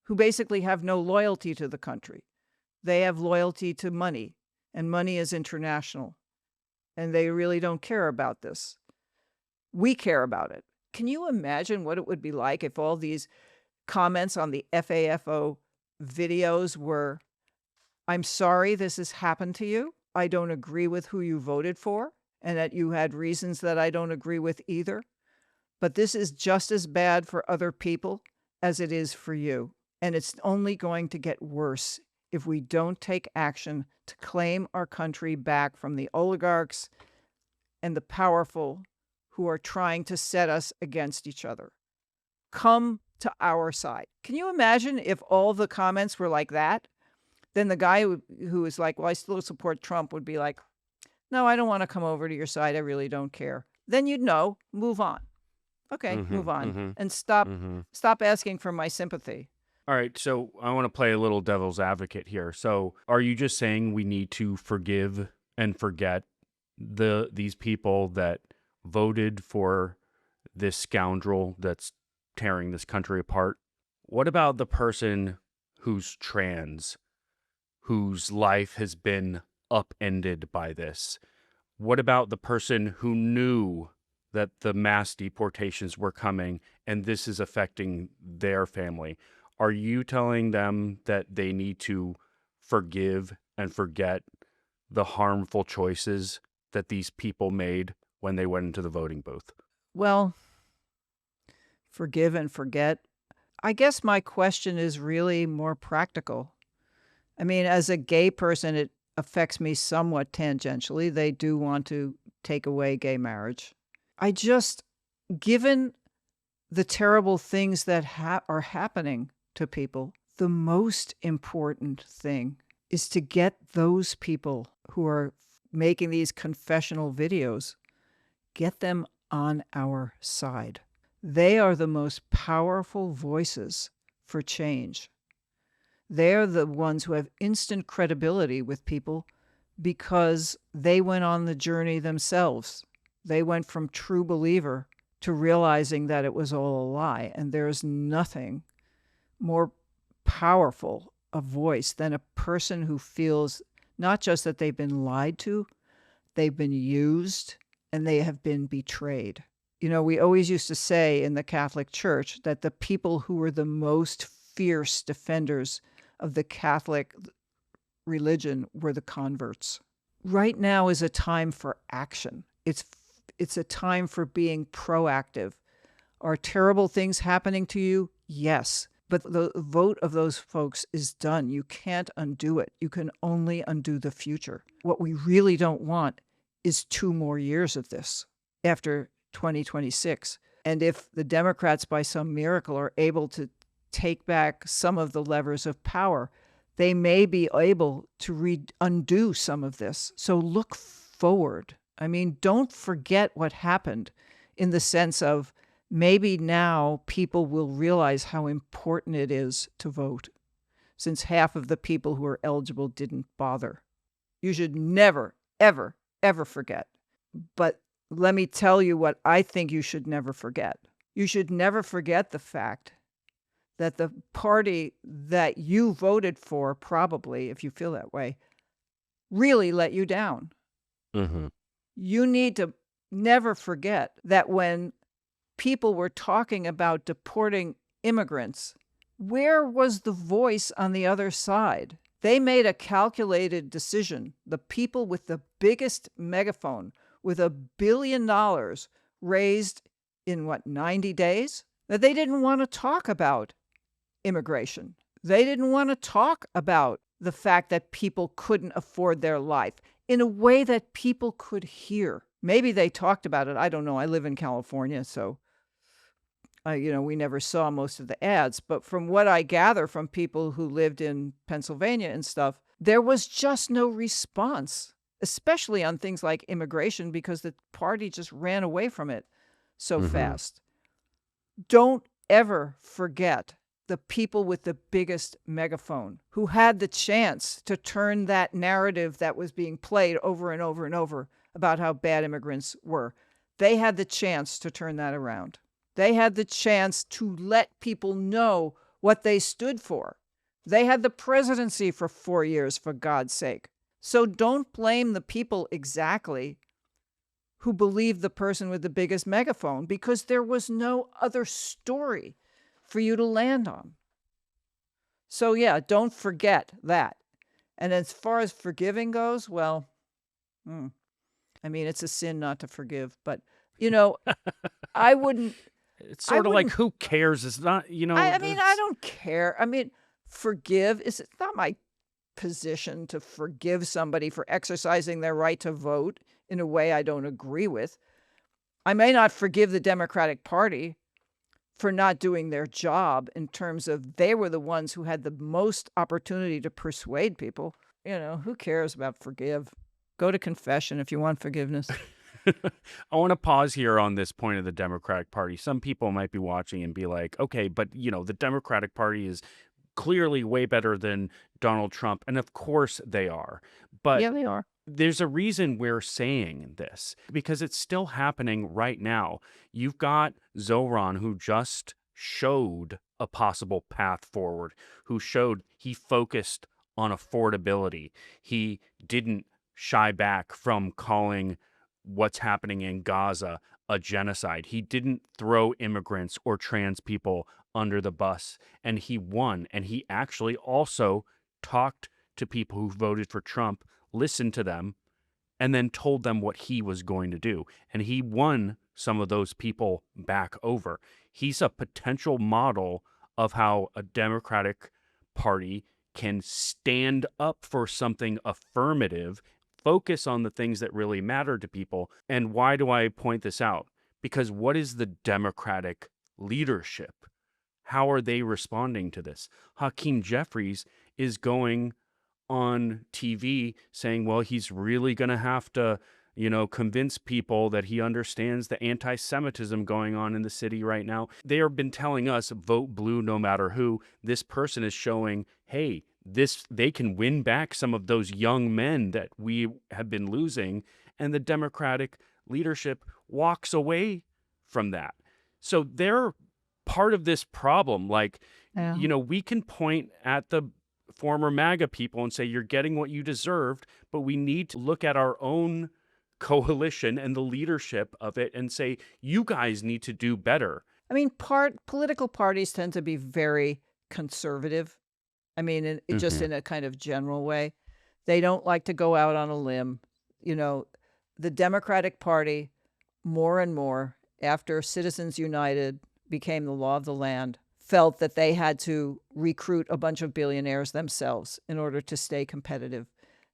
who basically have no loyalty to the country. They have loyalty to money, and money is international, and they really don't care about this. We care about it. Can you imagine what it would be like if all these comments on the FAFO videos were, "I'm sorry this has happened to you. I don't agree with who you voted for, and that you had reasons that I don't agree with either. But this is just as bad for other people as it is for you. And it's only going to get worse if we don't take action to claim our country back from the oligarchs and the powerful who are trying to set us against each other. Come to our side." Can you imagine if all the comments were like that? Then the guy who is like, "Well, I still support Trump," would be like, "No, I don't want to come over to your side. I really don't care." Then you'd know, move on. Okay, move on. And stop asking for my sympathy. All right, so I want to play a little devil's advocate here. So are you just saying we need to forgive and forget these people that voted for this scoundrel that's tearing this country apart? What about the person who's trans, whose life has been upended by this? What about the person who knew that the mass deportations were coming and this is affecting their family? Are you telling them that they need to forgive and forget the harmful choices that these people made when they went into the voting booth? Well, forgive and forget. I guess my question is really more practical. I mean, as a gay person, it affects me somewhat tangentially. They do want to take away gay marriage. I just, given the terrible things that are happening to people, the most important thing is to get those people who are making these confessional videos, get them on our side. They are the most powerful voices for change. They're the ones who have instant credibility with people because they went on the journey themselves. They went from true believer to realizing that it was all a lie. And there's nothing more powerful a voice than a person who feels not just that they've been lied to, they've been used, and they have been betrayed. You know, we always used to say in the Catholic Church that the people who were the most fierce defenders of the Catholic religion were the converts. Right now is a time for action. It's a time for being proactive. Are terrible things happening to you? Yes. But the vote of those folks is done. You can't undo it. You can only undo the future. What we really don't want is 2 more years of this after 2026. And if the Democrats, by some miracle, are able to take back some of the levers of power, they may be able to undo some of this. So look forward. I mean, don't forget what happened in the sense of maybe now people will realize how important it is to vote, since half of the people who are eligible didn't bother. You should never, ever ever forget. But let me tell you what I think you should never forget. You should never forget the fact that the party that you voted for, probably, if you feel that way, really let you down. Mm-hmm. You need to never forget that when people were talking about deporting immigrants, where was the voice on the other side? They made a calculated decision. The people with the biggest megaphone, with $1 billion raised in 90 days, that they didn't want to talk about immigration. They didn't want to talk about the fact that people couldn't afford their life in a way that people could hear. Maybe they talked about it. I don't know. I live in California, so we never saw most of the ads. But from what I gather from people who lived in Pennsylvania and stuff, there was just no response, especially on things like immigration, because the party just ran away from it so fast. Don't ever forget the people with the biggest megaphone who had the chance to turn that narrative that was being played over and over and over about how bad immigrants were. They had the chance to turn that around. They had the chance to let people know what they stood for. They had the presidency for 4 years, for God's sake. So don't blame the people exactly who believed the person with the biggest megaphone, because there was no other story for you to land on. So yeah, don't forget that. And as far as forgiving goes, well, it's a sin not to forgive, but I wouldn't. It's sort of like, who cares? It's not, I don't care. Forgive is not my position to forgive somebody for exercising their right to vote in a way I don't agree with. I may not forgive the Democratic Party for not doing their job in terms of they were the ones who had the most opportunity to persuade people. Who cares about forgive? Go to confession if you want forgiveness. I want to pause here on this point of the Democratic Party. Some people might be watching and be like, okay, but the Democratic Party is clearly way better than Donald Trump. And of course they are. But yeah, they are. There's a reason we're saying this, because it's still happening right now. You've got Zoran, who just showed a possible path forward, who showed he focused on affordability. He didn't shy back from calling what's happening in Gaza a genocide. He didn't throw immigrants or trans people under the bus, and he won. And he actually also talked to people who voted for Trump, listened to them, and then told them what he was going to do. And he won some of those people back over. He's a potential model of how a Democratic Party can stand up for something affirmative, focus on the things that really matter to people. And why do I point this out? Because what is the Democratic leadership? How are they responding to this? Hakeem Jeffries is going on TV saying, well, he's really going to have to, convince people that he understands the anti-Semitism going on in the city right now. They have been telling us, vote blue no matter who. This person is showing, hey, they can win back some of those young men that we have been losing. And the Democratic leadership walks away from that. So they're part of this problem. We can point at the former MAGA people and say, you're getting what you deserved, but we need to look at our own coalition and the leadership of it and say, you guys need to do better. Political parties tend to be very conservative. Just in a kind of general way. They don't like to go out on a limb. The Democratic Party, more and more, after Citizens United became the law of the land, felt that they had to recruit a bunch of billionaires themselves in order to stay competitive.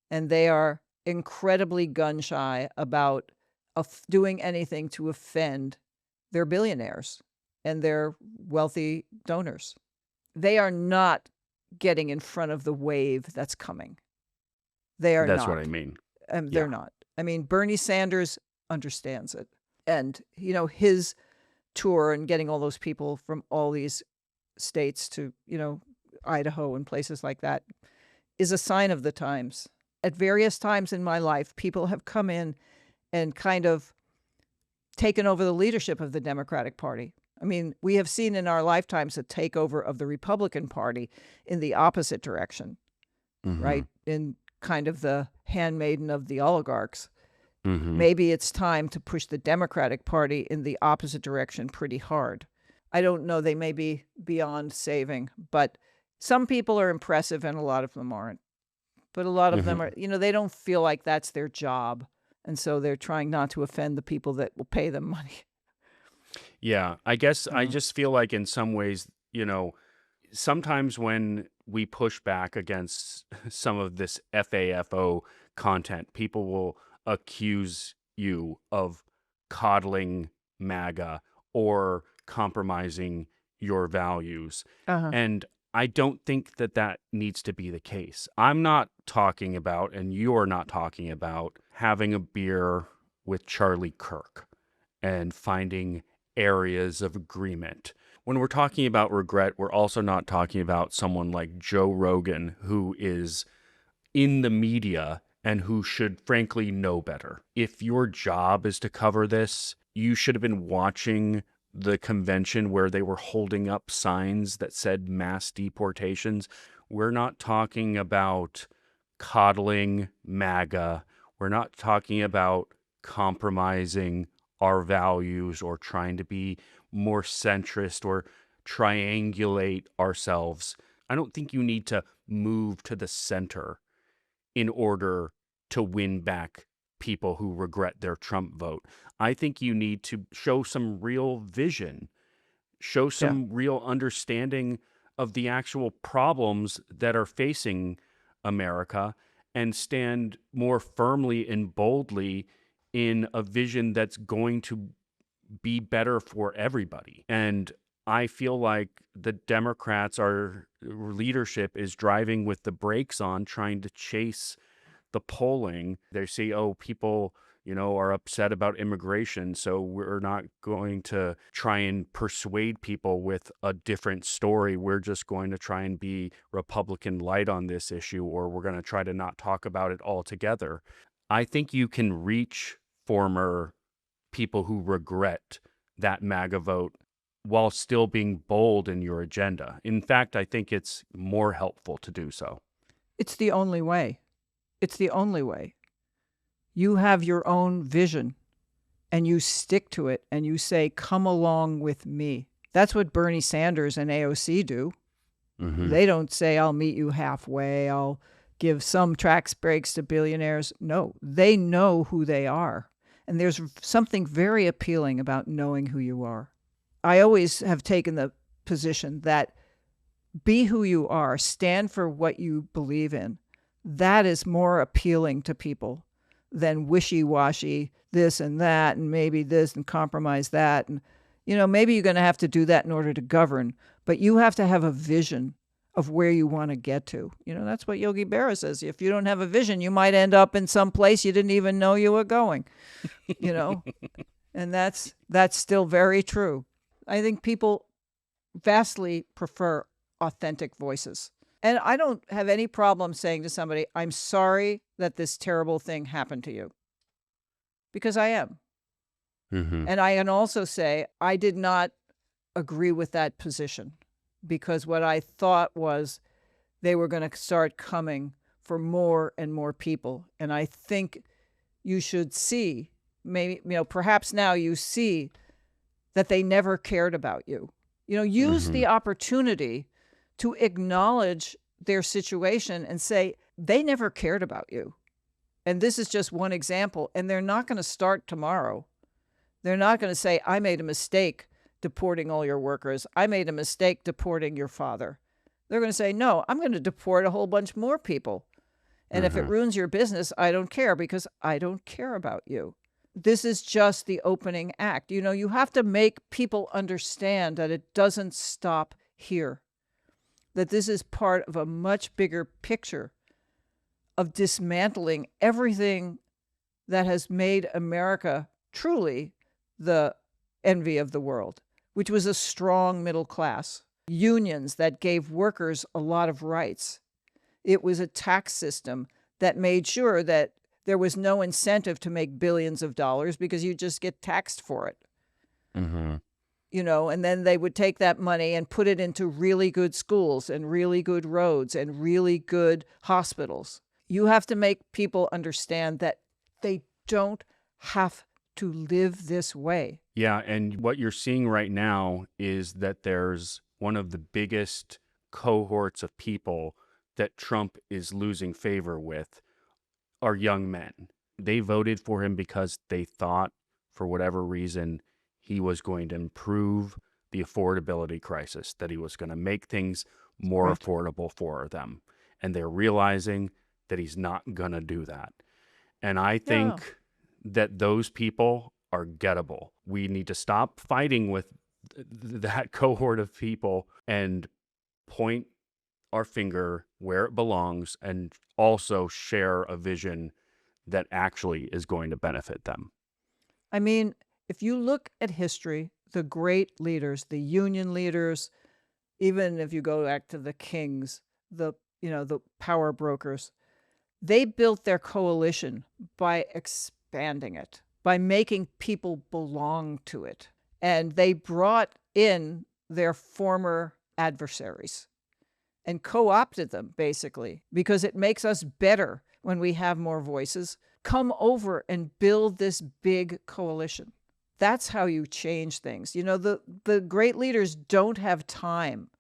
And they are incredibly gun-shy about doing anything to offend their billionaires and their wealthy donors. They are not getting in front of the wave that's coming. They are not. That's what I mean. They're not. Bernie Sanders understands it. And, his tour and getting all those people from all these states to, Idaho and places like that is a sign of the times. at various times in my life, people have come in and kind of taken over the leadership of the Democratic Party. I mean, we have seen in our lifetimes a takeover of the Republican Party in the opposite direction, right? In kind of the handmaiden of the oligarchs. Maybe it's time to push the Democratic Party in the opposite direction pretty hard. I don't know. They may be beyond saving, but some people are impressive and a lot of them aren't. But a lot of them are, they don't feel like that's their job. And so they're trying not to offend the people that will pay them money. Yeah, I guess I just feel like in some ways, sometimes when we push back against some of this FAFO content, people will accuse you of coddling MAGA or compromising your values. And I don't think that that needs to be the case. I'm not talking about, and you're not talking about, having a beer with Charlie Kirk and finding areas of agreement. When we're talking about regret, we're also not talking about someone like Joe Rogan, who is in the media and who should frankly know better. If your job is to cover this, you should have been watching the convention where they were holding up signs that said mass deportations. We're not talking about coddling MAGA. We're not talking about compromising our values or trying to be more centrist or triangulate ourselves. I don't think you need to move to the center in order to win back people who regret their Trump vote. I think you need to show some real vision, show some real understanding of the actual problems that are facing America, and stand more firmly and boldly in a vision that's going to be better for everybody. And I feel like the Democrats, our leadership, is driving with the brakes on, trying to chase the polling. They say, oh, people, are upset about immigration, so we're not going to try and persuade people with a different story. We're just going to try and be Republican light on this issue, or we're going to try to not talk about it altogether. I think you can reach former people who regret that MAGA vote while still being bold in your agenda. In fact, I think it's more helpful to do so. It's the only way. It's the only way. You have your own vision and you stick to it and you say, come along with me. That's what Bernie Sanders and AOC do. They don't say, I'll meet you halfway. I'll give some tax breaks to billionaires. No, they know who they are. And there's something very appealing about knowing who you are. I always have taken the position that be who you are, stand for what you believe in. That is more appealing to people than wishy-washy this and that, and maybe this and compromise that. And, maybe you're going to have to do that in order to govern, but you have to have a vision of where you want to get to. That's what Yogi Berra says. If you don't have a vision, you might end up in some place you didn't even know you were going, and that's still very true. I think people vastly prefer authentic voices. And I don't have any problem saying to somebody, I'm sorry that this terrible thing happened to you. Because I am. And I can also say, I did not agree with that position. Because what I thought was they were going to start coming for more and more people. And I think you should see, maybe, perhaps now you see that they never cared about you. Use the opportunity to acknowledge their situation and say, they never cared about you. And this is just one example. And they're not going to start tomorrow. They're not going to say, I made a mistake deporting all your workers. I made a mistake deporting your father. They're going to say, no, I'm going to deport a whole bunch more people. And if it ruins your business, I don't care because I don't care about you. This is just the opening act. You have to make people understand that it doesn't stop here. That this is part of a much bigger picture of dismantling everything that has made America truly the envy of the world, which was a strong middle class, unions that gave workers a lot of rights. It was a tax system that made sure that there was no incentive to make billions of dollars because you just get taxed for it. Mm-hmm. You know, and then they would take that money and put it into really good schools and really good roads and really good hospitals. You have to make people understand that they don't have to live this way. Yeah, and what you're seeing right now is that there's one of the biggest cohorts of people that Trump is losing favor with are young men. They voted for him because they thought, for whatever reason, he was going to improve the affordability crisis, that he was going to make things more affordable for them. And they're realizing that he's not going to do that. And I think that those people are gettable. We need to stop fighting with that cohort of people and point our finger where it belongs and also share a vision that actually is going to benefit them. I mean, if you look at history, the great leaders, the union leaders, even if you go back to the kings, the power brokers, they built their coalition by expanding it, by making people belong to it. And they brought in their former adversaries and co-opted them, basically, because it makes us better when we have more voices. Come over and build this big coalition. That's how you change things. You know, the great leaders don't have time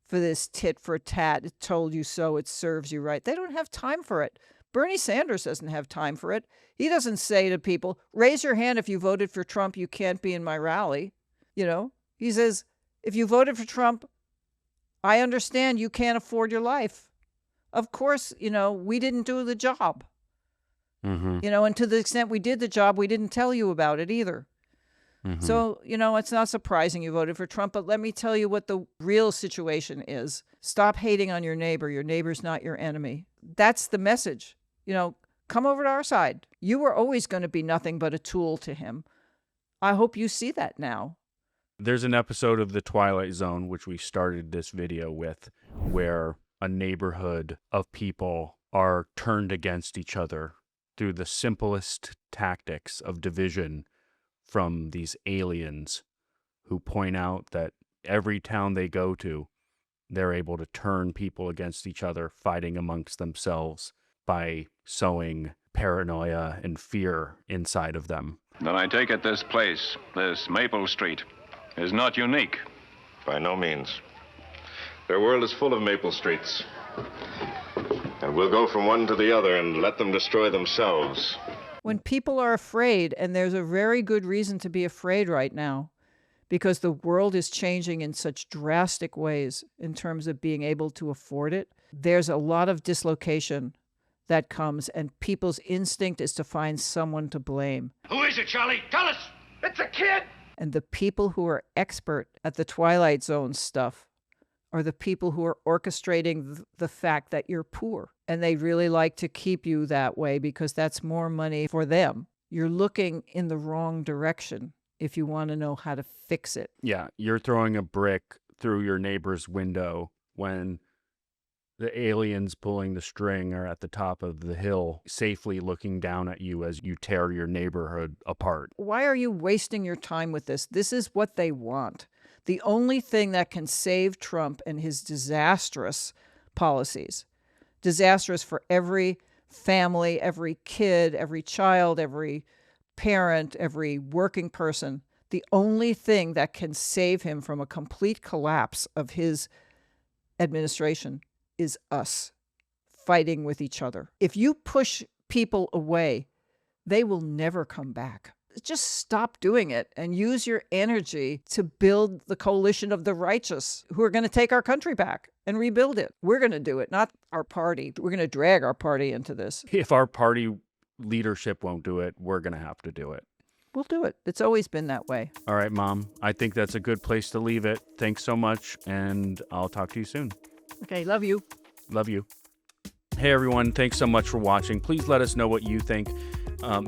for this tit for tat. It told you so, it serves you right. They don't have time for it. Bernie Sanders doesn't have time for it. He doesn't say to people, raise your hand if you voted for Trump, you can't be in my rally. You know, he says, if you voted for Trump, I understand you can't afford your life. Of course, you know, we didn't do the job. Mm-hmm. You know, and to the extent we did the job, we didn't tell you about it either. Mm-hmm. So, you know, it's not surprising you voted for Trump, but let me tell you what the real situation is. Stop hating on your neighbor. Your neighbor's not your enemy. That's the message. You know, come over to our side. You were always going to be nothing but a tool to him. I hope you see that now. There's an episode of The Twilight Zone, which we started this video with, where a neighborhood of people are turned against each other through the simplest tactics of division from these aliens who point out that every town they go to, they're able to turn people against each other, fighting amongst themselves by sowing paranoia and fear inside of them. Then I take it this place, this Maple Street, is not unique. By no means. Their world is full of Maple Streets. And we'll go from one to the other and let them destroy themselves. When people are afraid, and there's a very good reason to be afraid right now, because the world is changing in such drastic ways in terms of being able to afford it, there's a lot of dislocation that comes, and people's instinct is to find someone to blame. Who is it, Charlie? Tell us! It's a kid! And the people who are expert at the Twilight Zone stuff are the people who are orchestrating the fact that you're poor. And they really like to keep you that way because that's more money for them. You're looking in the wrong direction if you want to know how to fix it. Yeah, you're throwing a brick through your neighbor's window when the aliens pulling the string are at the top of the hill, safely looking down at you as you tear your neighborhood apart. Why are you wasting your time with this? This is what they want. The only thing that can save Trump and his disastrous policies, disastrous for every family, every kid, every child, every parent, every working person, the only thing that can save him from a complete collapse of his administration is us fighting with each other. If you push people away, they will never come back. Just stop doing it and use your energy to build the coalition of the righteous who are going to take our country back and rebuild it. We're going to do it, not our party. We're going to drag our party into this. If our party leadership won't do it, we're going to have to do it. We'll do it. It's always been that way. All right, Mom. I think that's a good place to leave it. Thanks so much, and I'll talk to you soon. Okay, love you. Love you. Hey, everyone. Thanks so much for watching. Please let us know what you think.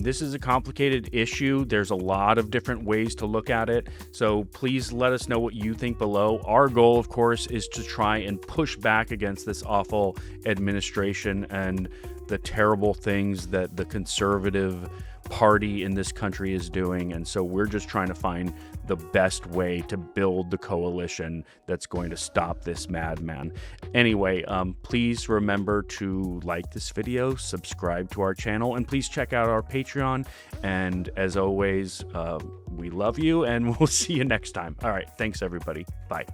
This is a complicated issue. There's a lot of different ways to look at it. So please let us know what you think below. Our goal, of course, is to try and push back against this awful administration and the terrible things that the conservative party in this country is doing. And so we're just trying to find the best way to build the coalition that's going to stop this madman. Anyway, please remember to like this video, subscribe to our channel, and please check out our Patreon. And as always, we love you, and we'll see you next time. All right, thanks everybody. Bye.